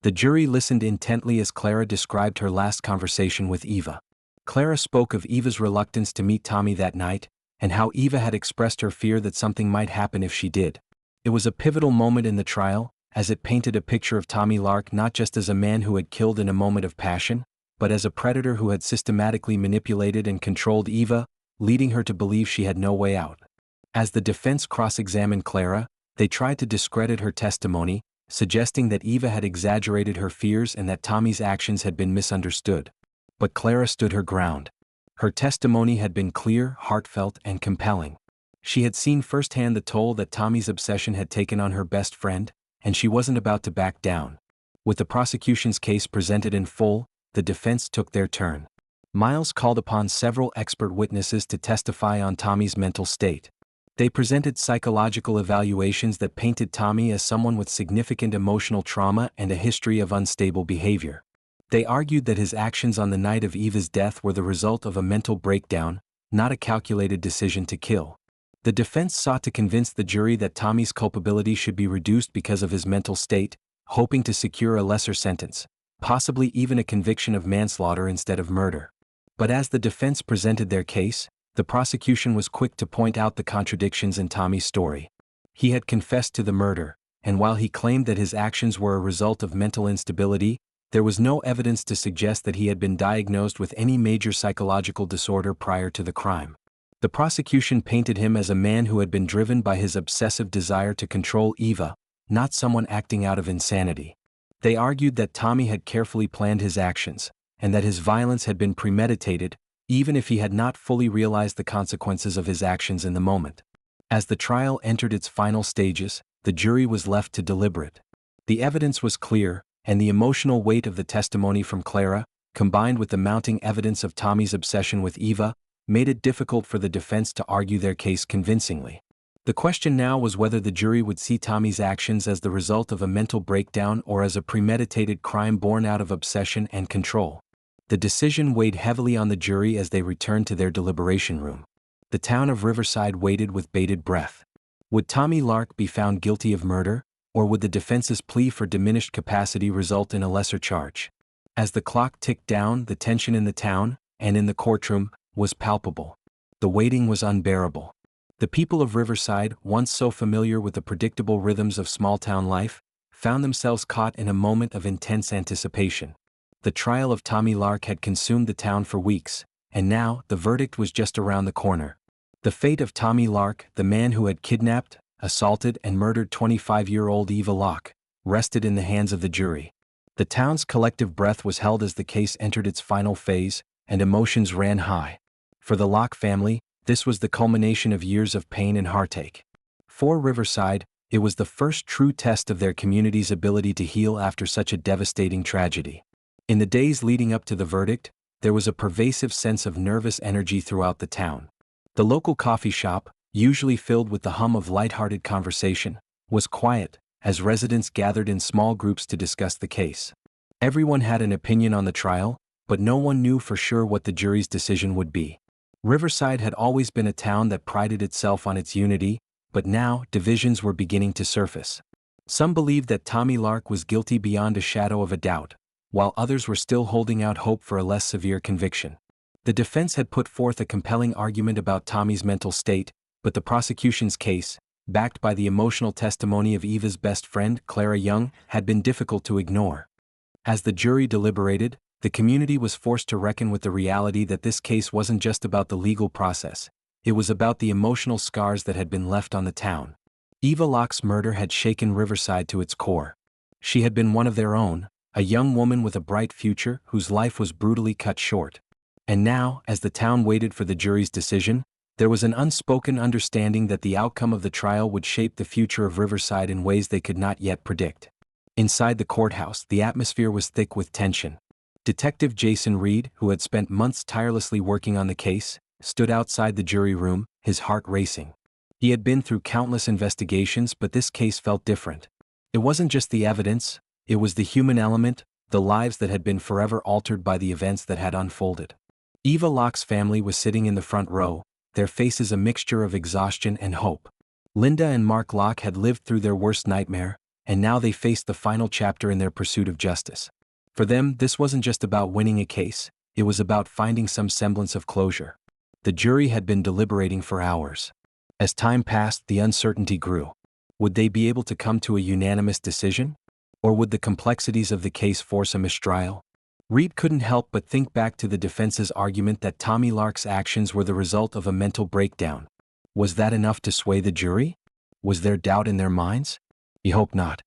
The jury listened intently as Clara described her last conversation with Eva. Clara spoke of Eva's reluctance to meet Tommy that night, and how Eva had expressed her fear that something might happen if she did. It was a pivotal moment in the trial, as it painted a picture of Tommy Lark not just as a man who had killed in a moment of passion, but as a predator who had systematically manipulated and controlled Eva, leading her to believe she had no way out. As the defense cross-examined Clara, they tried to discredit her testimony, suggesting that Eva had exaggerated her fears and that Tommy's actions had been misunderstood. But Clara stood her ground. Her testimony had been clear, heartfelt, and compelling. She had seen firsthand the toll that Tommy's obsession had taken on her best friend, and she wasn't about to back down. With the prosecution's case presented in full, the defense took their turn. Miles called upon several expert witnesses to testify on Tommy's mental state. They presented psychological evaluations that painted Tommy as someone with significant emotional trauma and a history of unstable behavior. They argued that his actions on the night of Eva's death were the result of a mental breakdown, not a calculated decision to kill. The defense sought to convince the jury that Tommy's culpability should be reduced because of his mental state, hoping to secure a lesser sentence, possibly even a conviction of manslaughter instead of murder. But as the defense presented their case, the prosecution was quick to point out the contradictions in Tommy's story. He had confessed to the murder, and while he claimed that his actions were a result of mental instability, there was no evidence to suggest that he had been diagnosed with any major psychological disorder prior to the crime. The prosecution painted him as a man who had been driven by his obsessive desire to control Eva, not someone acting out of insanity. They argued that Tommy had carefully planned his actions, and that his violence had been premeditated, even if he had not fully realized the consequences of his actions in the moment. As the trial entered its final stages, the jury was left to deliberate. The evidence was clear, and the emotional weight of the testimony from Clara, combined with the mounting evidence of Tommy's obsession with Eva, made it difficult for the defense to argue their case convincingly. The question now was whether the jury would see Tommy's actions as the result of a mental breakdown or as a premeditated crime born out of obsession and control. The decision weighed heavily on the jury as they returned to their deliberation room. The town of Riverside waited with bated breath. Would Tommy Lark be found guilty of murder, or would the defense's plea for diminished capacity result in a lesser charge? As the clock ticked down, the tension in the town, and in the courtroom, was palpable. The waiting was unbearable. The people of Riverside, once so familiar with the predictable rhythms of small-town life, found themselves caught in a moment of intense anticipation. The trial of Tommy Lark had consumed the town for weeks, and now the verdict was just around the corner. The fate of Tommy Lark, the man who had kidnapped, assaulted, and murdered 25-year-old Eva Locke, rested in the hands of the jury. The town's collective breath was held as the case entered its final phase, and emotions ran high. For the Locke family, this was the culmination of years of pain and heartache. For Riverside, it was the first true test of their community's ability to heal after such a devastating tragedy. In the days leading up to the verdict, there was a pervasive sense of nervous energy throughout the town. The local coffee shop, usually filled with the hum of light-hearted conversation, was quiet, as residents gathered in small groups to discuss the case. Everyone had an opinion on the trial, but no one knew for sure what the jury's decision would be. Riverside had always been a town that prided itself on its unity, but now divisions were beginning to surface. Some believed that Tommy Lark was guilty beyond a shadow of a doubt, while others were still holding out hope for a less severe conviction. The defense had put forth a compelling argument about Tommy's mental state, but the prosecution's case, backed by the emotional testimony of Eva's best friend, Clara Young, had been difficult to ignore. As the jury deliberated, the community was forced to reckon with the reality that this case wasn't just about the legal process, it was about the emotional scars that had been left on the town. Eva Locke's murder had shaken Riverside to its core. She had been one of their own, a young woman with a bright future whose life was brutally cut short. And now, as the town waited for the jury's decision, there was an unspoken understanding that the outcome of the trial would shape the future of Riverside in ways they could not yet predict. Inside the courthouse, the atmosphere was thick with tension. Detective Jason Reed, who had spent months tirelessly working on the case, stood outside the jury room, his heart racing. He had been through countless investigations, but this case felt different. It wasn't just the evidence, it was the human element, the lives that had been forever altered by the events that had unfolded. Eva Locke's family was sitting in the front row, their faces a mixture of exhaustion and hope. Linda and Mark Locke had lived through their worst nightmare, and now they faced the final chapter in their pursuit of justice. For them, this wasn't just about winning a case, it was about finding some semblance of closure. The jury had been deliberating for hours. As time passed, the uncertainty grew. Would they be able to come to a unanimous decision? Or would the complexities of the case force a mistrial? Reed couldn't help but think back to the defense's argument that Tommy Lark's actions were the result of a mental breakdown. Was that enough to sway the jury? Was there doubt in their minds? He hoped not.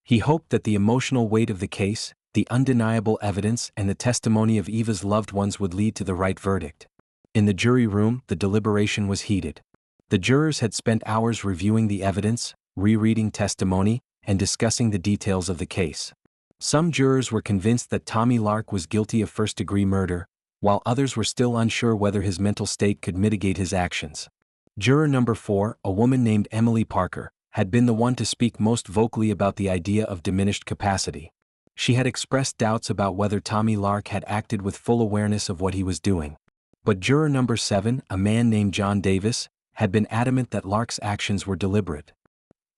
He hoped that the emotional weight of the case, the undeniable evidence, and the testimony of Eva's loved ones would lead to the right verdict. In the jury room, the deliberation was heated. The jurors had spent hours reviewing the evidence, rereading testimony, and discussing the details of the case. Some jurors were convinced that Tommy Lark was guilty of first-degree murder, while others were still unsure whether his mental state could mitigate his actions. Juror number 4, a woman named Emily Parker, had been the one to speak most vocally about the idea of diminished capacity. She had expressed doubts about whether Tommy Lark had acted with full awareness of what he was doing. But juror number 7, a man named John Davis, had been adamant that Lark's actions were deliberate.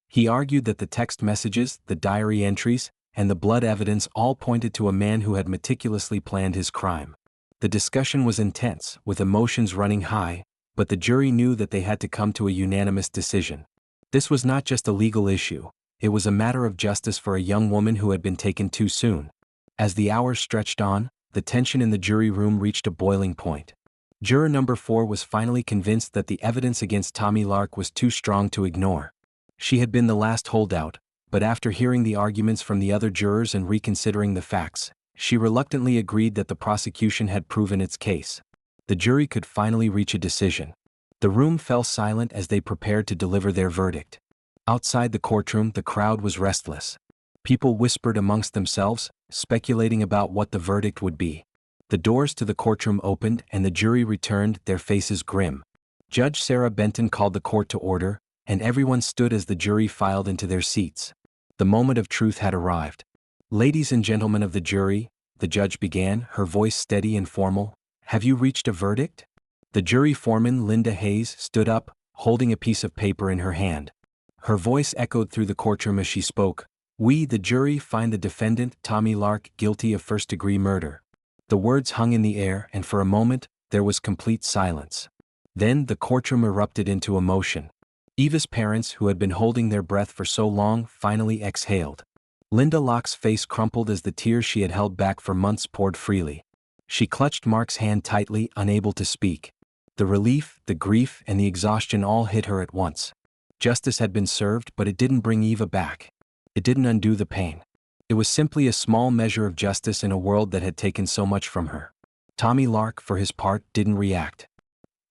He argued that the text messages, the diary entries, and the blood evidence all pointed to a man who had meticulously planned his crime. The discussion was intense, with emotions running high, but the jury knew that they had to come to a unanimous decision. This was not just a legal issue, it was a matter of justice for a young woman who had been taken too soon. As the hours stretched on, the tension in the jury room reached a boiling point. Juror number 4 was finally convinced that the evidence against Tommy Lark was too strong to ignore. She had been the last holdout, but after hearing the arguments from the other jurors and reconsidering the facts, she reluctantly agreed that the prosecution had proven its case. The jury could finally reach a decision. The room fell silent as they prepared to deliver their verdict. Outside the courtroom, the crowd was restless. People whispered amongst themselves, speculating about what the verdict would be. The doors to the courtroom opened and the jury returned, their faces grim. Judge Sarah Benton called the court to order, and everyone stood as the jury filed into their seats. The moment of truth had arrived. "Ladies and gentlemen of the jury," the judge began, her voice steady and formal, "have you reached a verdict?" The jury foreman, Linda Hayes, stood up, holding a piece of paper in her hand. Her voice echoed through the courtroom as she spoke. "We, the jury, find the defendant, Tommy Lark, guilty of first-degree murder." The words hung in the air, and for a moment, there was complete silence. Then the courtroom erupted into emotion. Eva's parents, who had been holding their breath for so long, finally exhaled. Linda Locke's face crumpled as the tears she had held back for months poured freely. She clutched Mark's hand tightly, unable to speak. The relief, the grief, and the exhaustion all hit her at once. Justice had been served, but it didn't bring Eva back. It didn't undo the pain. It was simply a small measure of justice in a world that had taken so much from her. Tommy Lark, for his part, didn't react.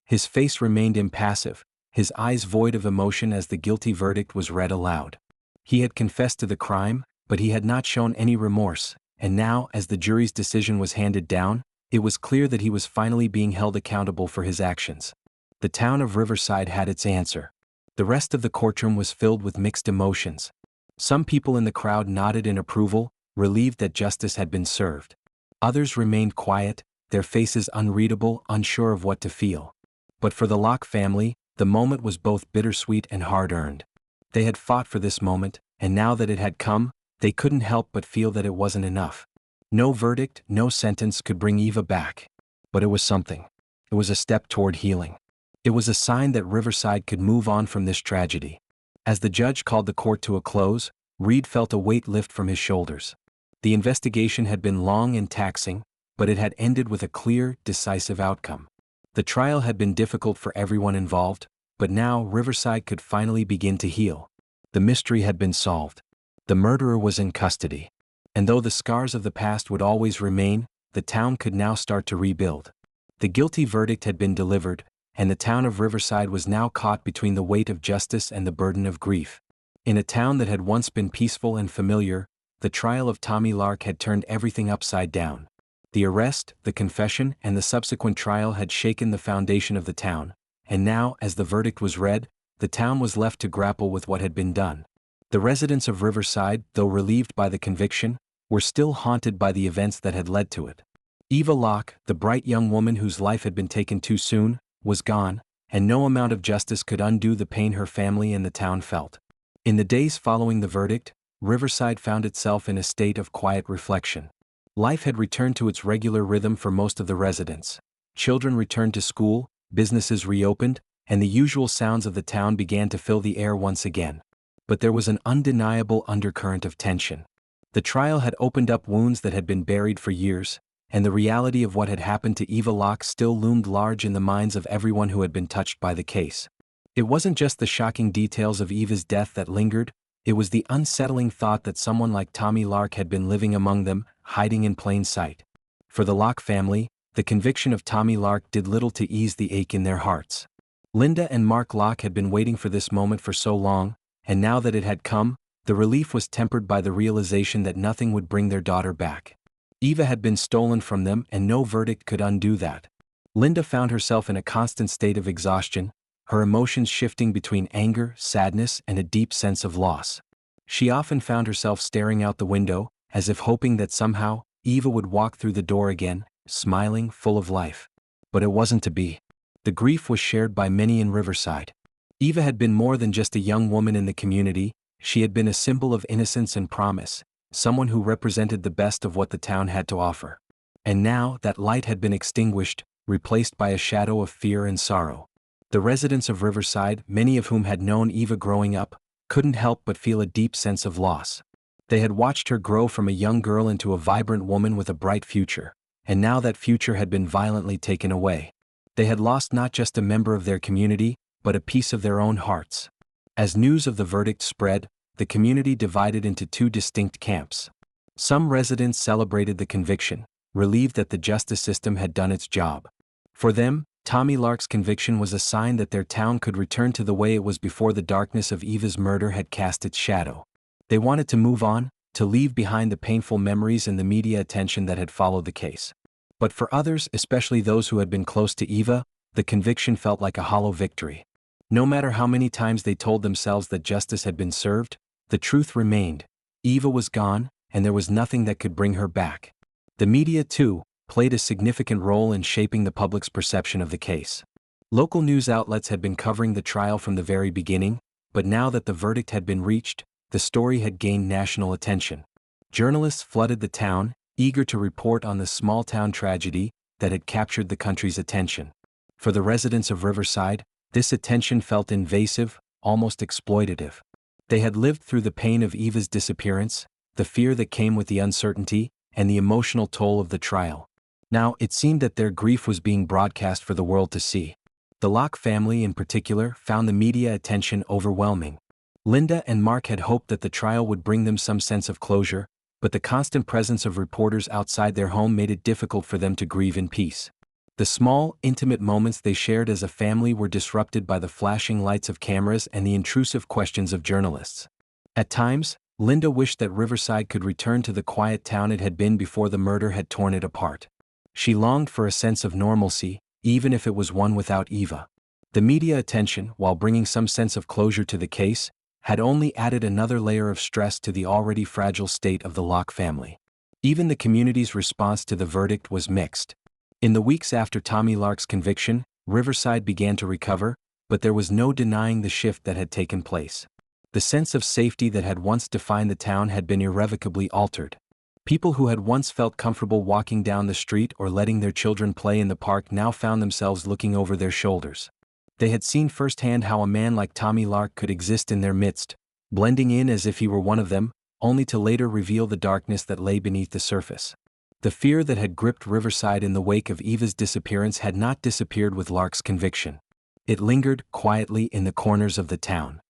His face remained impassive, his eyes void of emotion as the guilty verdict was read aloud. He had confessed to the crime, but he had not shown any remorse, and now, as the jury's decision was handed down, it was clear that he was finally being held accountable for his actions. The town of Riverside had its answer. The rest of the courtroom was filled with mixed emotions. Some people in the crowd nodded in approval, relieved that justice had been served. Others remained quiet, their faces unreadable, unsure of what to feel. But for the Locke family, the moment was both bittersweet and hard-earned. They had fought for this moment, and now that it had come, they couldn't help but feel that it wasn't enough. No verdict, no sentence could bring Eva back. But it was something. It was a step toward healing. It was a sign that Riverside could move on from this tragedy. As the judge called the court to a close, Reed felt a weight lift from his shoulders. The investigation had been long and taxing, but it had ended with a clear, decisive outcome. The trial had been difficult for everyone involved, but now Riverside could finally begin to heal. The mystery had been solved. The murderer was in custody. And though the scars of the past would always remain, the town could now start to rebuild. The guilty verdict had been delivered, and the town of Riverside was now caught between the weight of justice and the burden of grief. In a town that had once been peaceful and familiar, the trial of Tommy Lark had turned everything upside down. The arrest, the confession, and the subsequent trial had shaken the foundation of the town, and now, as the verdict was read, the town was left to grapple with what had been done. The residents of Riverside, though relieved by the conviction, were still haunted by the events that had led to it. Eva Locke, the bright young woman whose life had been taken too soon, was gone, and no amount of justice could undo the pain her family and the town felt. In the days following the verdict, Riverside found itself in a state of quiet reflection. Life had returned to its regular rhythm for most of the residents. Children returned to school, businesses reopened, and the usual sounds of the town began to fill the air once again. But there was an undeniable undercurrent of tension. The trial had opened up wounds that had been buried for years, and the reality of what had happened to Eva Locke still loomed large in the minds of everyone who had been touched by the case. It wasn't just the shocking details of Eva's death that lingered, it was the unsettling thought that someone like Tommy Lark had been living among them, hiding in plain sight. For the Locke family, the conviction of Tommy Lark did little to ease the ache in their hearts. Linda and Mark Locke had been waiting for this moment for so long, and now that it had come, the relief was tempered by the realization that nothing would bring their daughter back. Eva had been stolen from them, and no verdict could undo that. Linda found herself in a constant state of exhaustion, her emotions shifting between anger, sadness, and a deep sense of loss. She often found herself staring out the window, as if hoping that somehow, Eva would walk through the door again, smiling, full of life. But it wasn't to be. The grief was shared by many in Riverside. Eva had been more than just a young woman in the community, she had been a symbol of innocence and promise, someone who represented the best of what the town had to offer. And now, that light had been extinguished, replaced by a shadow of fear and sorrow. The residents of Riverside, many of whom had known Eva growing up, couldn't help but feel a deep sense of loss. They had watched her grow from a young girl into a vibrant woman with a bright future, and now that future had been violently taken away. They had lost not just a member of their community, but a piece of their own hearts. As news of the verdict spread, the community divided into two distinct camps. Some residents celebrated the conviction, relieved that the justice system had done its job. For them, Tommy Lark's conviction was a sign that their town could return to the way it was before the darkness of Eva's murder had cast its shadow. They wanted to move on, to leave behind the painful memories and the media attention that had followed the case. But for others, especially those who had been close to Eva, the conviction felt like a hollow victory. No matter how many times they told themselves that justice had been served, the truth remained. Eva was gone, and there was nothing that could bring her back. The media, too, played a significant role in shaping the public's perception of the case. Local news outlets had been covering the trial from the very beginning, but now that the verdict had been reached, the story had gained national attention. Journalists flooded the town, eager to report on the small-town tragedy that had captured the country's attention. For the residents of Riverside, this attention felt invasive, almost exploitative. They had lived through the pain of Eva's disappearance, the fear that came with the uncertainty, and the emotional toll of the trial. Now, it seemed that their grief was being broadcast for the world to see. The Locke family, in particular, found the media attention overwhelming. Linda and Mark had hoped that the trial would bring them some sense of closure, but the constant presence of reporters outside their home made it difficult for them to grieve in peace. The small, intimate moments they shared as a family were disrupted by the flashing lights of cameras and the intrusive questions of journalists. At times, Linda wished that Riverside could return to the quiet town it had been before the murder had torn it apart. She longed for a sense of normalcy, even if it was one without Eva. The media attention, while bringing some sense of closure to the case, had only added another layer of stress to the already fragile state of the Locke family. Even the community's response to the verdict was mixed. In the weeks after Tommy Lark's conviction, Riverside began to recover, but there was no denying the shift that had taken place. The sense of safety that had once defined the town had been irrevocably altered. People who had once felt comfortable walking down the street or letting their children play in the park now found themselves looking over their shoulders. They had seen firsthand how a man like Tommy Lark could exist in their midst, blending in as if he were one of them, only to later reveal the darkness that lay beneath the surface. The fear that had gripped Riverside in the wake of Eva's disappearance had not disappeared with Lark's conviction. It lingered quietly in the corners of the town.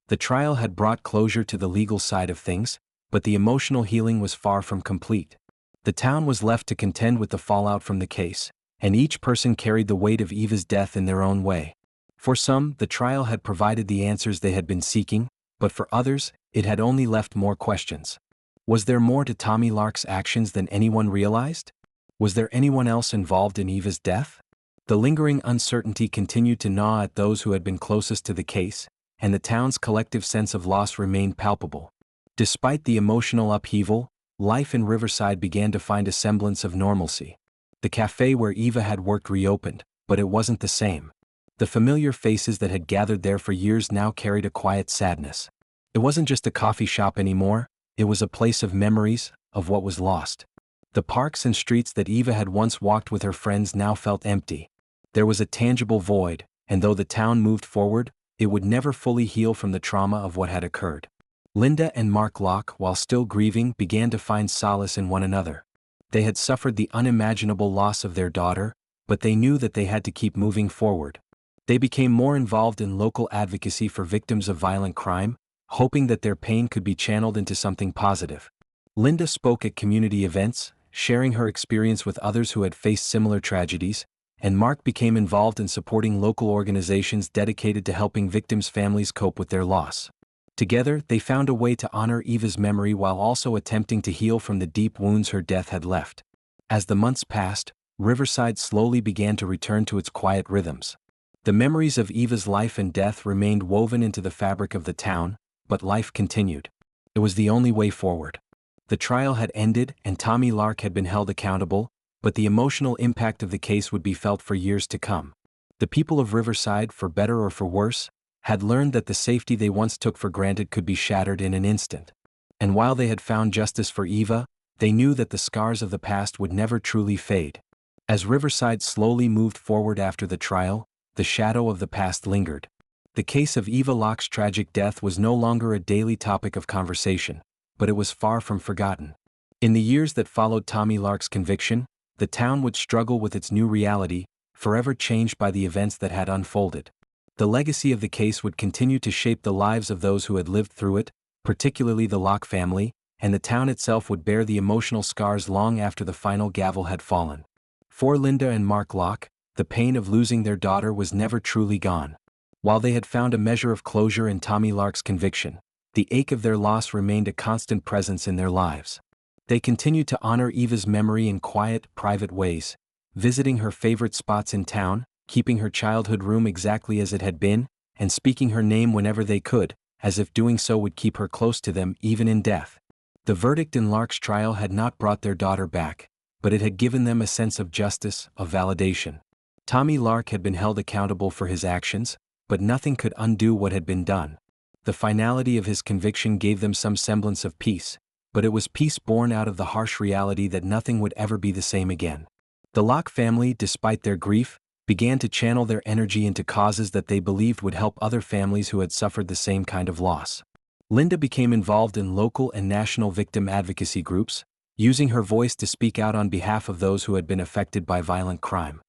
The trial had brought closure to the legal side of things, but the emotional healing was far from complete. The town was left to contend with the fallout from the case, and each person carried the weight of Eva's death in their own way. For some, the trial had provided the answers they had been seeking, but for others, it had only left more questions. Was there more to Tommy Lark's actions than anyone realized? Was there anyone else involved in Eva's death? The lingering uncertainty continued to gnaw at those who had been closest to the case, and the town's collective sense of loss remained palpable. Despite the emotional upheaval, life in Riverside began to find a semblance of normalcy. The cafe where Eva had worked reopened, but it wasn't the same. The familiar faces that had gathered there for years now carried a quiet sadness. It wasn't just a coffee shop anymore, it was a place of memories, of what was lost. The parks and streets that Eva had once walked with her friends now felt empty. There was a tangible void, and though the town moved forward, it would never fully heal from the trauma of what had occurred. Linda and Mark Locke, while still grieving, began to find solace in one another. They had suffered the unimaginable loss of their daughter, but they knew that they had to keep moving forward. They became more involved in local advocacy for victims of violent crime, hoping that their pain could be channeled into something positive. Linda spoke at community events, sharing her experience with others who had faced similar tragedies, and Mark became involved in supporting local organizations dedicated to helping victims' families cope with their loss. Together, they found a way to honor Eva's memory while also attempting to heal from the deep wounds her death had left. As the months passed, Riverside slowly began to return to its quiet rhythms. The memories of Eva's life and death remained woven into the fabric of the town, but life continued. It was the only way forward. The trial had ended and Tommy Lark had been held accountable, but the emotional impact of the case would be felt for years to come. The people of Riverside, for better or for worse, had learned that the safety they once took for granted could be shattered in an instant. And while they had found justice for Eva, they knew that the scars of the past would never truly fade. As Riverside slowly moved forward after the trial, the shadow of the past lingered. The case of Eva Locke's tragic death was no longer a daily topic of conversation, but it was far from forgotten. In the years that followed Tommy Lark's conviction, the town would struggle with its new reality, forever changed by the events that had unfolded. The legacy of the case would continue to shape the lives of those who had lived through it, particularly the Locke family, and the town itself would bear the emotional scars long after the final gavel had fallen. For Linda and Mark Locke, the pain of losing their daughter was never truly gone. While they had found a measure of closure in Tommy Lark's conviction, the ache of their loss remained a constant presence in their lives. They continued to honor Eva's memory in quiet, private ways, visiting her favorite spots in town, keeping her childhood room exactly as it had been, and speaking her name whenever they could, as if doing so would keep her close to them even in death. The verdict in Lark's trial had not brought their daughter back, but it had given them a sense of justice, of validation. Tommy Lark had been held accountable for his actions, but nothing could undo what had been done. The finality of his conviction gave them some semblance of peace, but it was peace born out of the harsh reality that nothing would ever be the same again. The Locke family, despite their grief, began to channel their energy into causes that they believed would help other families who had suffered the same kind of loss. Linda became involved in local and national victim advocacy groups, using her voice to speak out on behalf of those who had been affected by violent crime.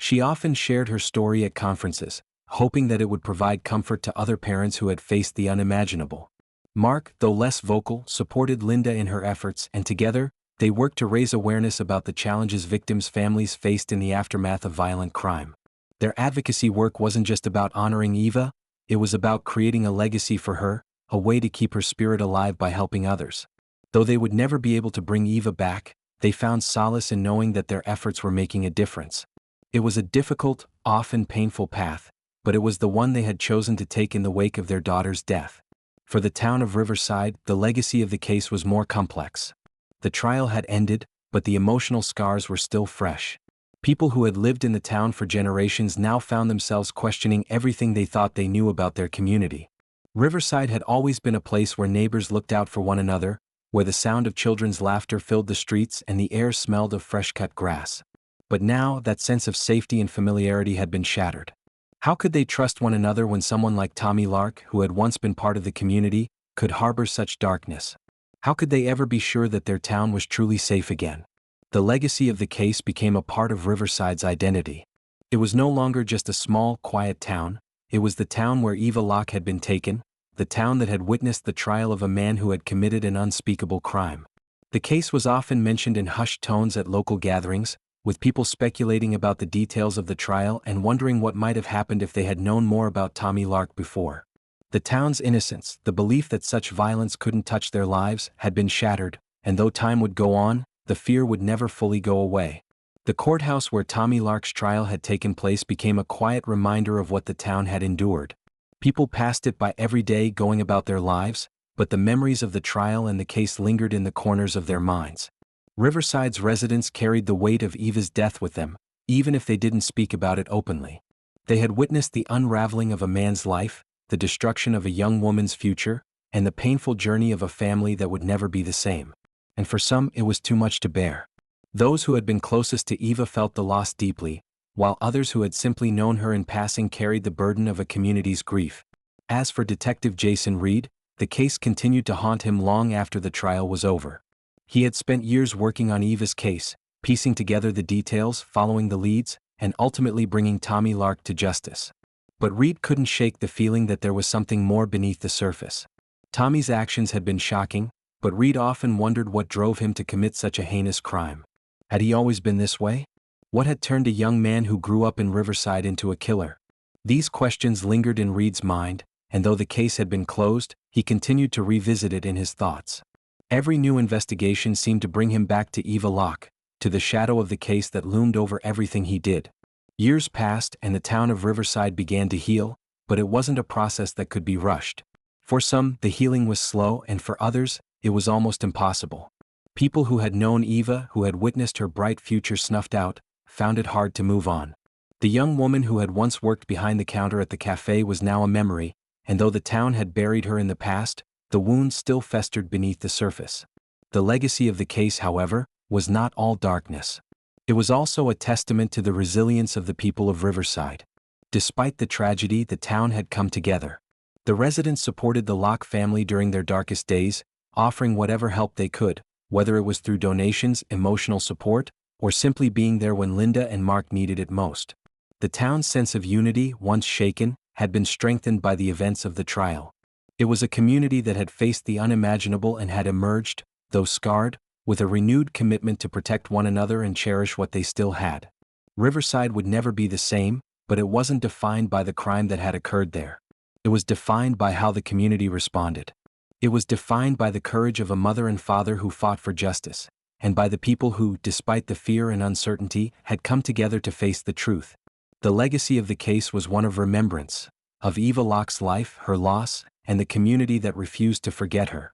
She often shared her story at conferences, hoping that it would provide comfort to other parents who had faced the unimaginable. Mark, though less vocal, supported Linda in her efforts, and together, they worked to raise awareness about the challenges victims' families faced in the aftermath of violent crime. Their advocacy work wasn't just about honoring Eva, it was about creating a legacy for her, a way to keep her spirit alive by helping others. Though they would never be able to bring Eva back, they found solace in knowing that their efforts were making a difference. It was a difficult, often painful path, but it was the one they had chosen to take in the wake of their daughter's death. For the town of Riverside, the legacy of the case was more complex. The trial had ended, but the emotional scars were still fresh. People who had lived in the town for generations now found themselves questioning everything they thought they knew about their community. Riverside had always been a place where neighbors looked out for one another, where the sound of children's laughter filled the streets and the air smelled of fresh-cut grass. But now, that sense of safety and familiarity had been shattered. How could they trust one another when someone like Tommy Lark, who had once been part of the community, could harbor such darkness? How could they ever be sure that their town was truly safe again? The legacy of the case became a part of Riverside's identity. It was no longer just a small, quiet town, it was the town where Eva Locke had been taken, the town that had witnessed the trial of a man who had committed an unspeakable crime. The case was often mentioned in hushed tones at local gatherings, with people speculating about the details of the trial and wondering what might have happened if they had known more about Tommy Lark before. The town's innocence, the belief that such violence couldn't touch their lives, had been shattered, and though time would go on, the fear would never fully go away. The courthouse where Tommy Lark's trial had taken place became a quiet reminder of what the town had endured. People passed it by every day going about their lives, but the memories of the trial and the case lingered in the corners of their minds. Riverside's residents carried the weight of Eva's death with them, even if they didn't speak about it openly. They had witnessed the unraveling of a man's life, the destruction of a young woman's future, and the painful journey of a family that would never be the same. And for some, it was too much to bear. Those who had been closest to Eva felt the loss deeply, while others who had simply known her in passing carried the burden of a community's grief. As for Detective Jason Reed, the case continued to haunt him long after the trial was over. He had spent years working on Eva's case, piecing together the details, following the leads, and ultimately bringing Tommy Lark to justice. But Reed couldn't shake the feeling that there was something more beneath the surface. Tommy's actions had been shocking, but Reed often wondered what drove him to commit such a heinous crime. Had he always been this way? What had turned a young man who grew up in Riverside into a killer? These questions lingered in Reed's mind, and though the case had been closed, he continued to revisit it in his thoughts. Every new investigation seemed to bring him back to Eva Locke, to the shadow of the case that loomed over everything he did. Years passed and the town of Riverside began to heal, but it wasn't a process that could be rushed. For some, the healing was slow, and for others, it was almost impossible. People who had known Eva, who had witnessed her bright future snuffed out, found it hard to move on. The young woman who had once worked behind the counter at the cafe was now a memory, and though the town had buried her in the past, the wounds still festered beneath the surface. The legacy of the case, however, was not all darkness. It was also a testament to the resilience of the people of Riverside. Despite the tragedy, the town had come together. The residents supported the Locke family during their darkest days, offering whatever help they could, whether it was through donations, emotional support, or simply being there when Linda and Mark needed it most. The town's sense of unity, once shaken, had been strengthened by the events of the trial. It was a community that had faced the unimaginable and had emerged, though scarred, with a renewed commitment to protect one another and cherish what they still had. Riverside would never be the same, but it wasn't defined by the crime that had occurred there. It was defined by how the community responded. It was defined by the courage of a mother and father who fought for justice, and by the people who, despite the fear and uncertainty, had come together to face the truth. The legacy of the case was one of remembrance, of Eva Locke's life, her loss, and the community that refused to forget her.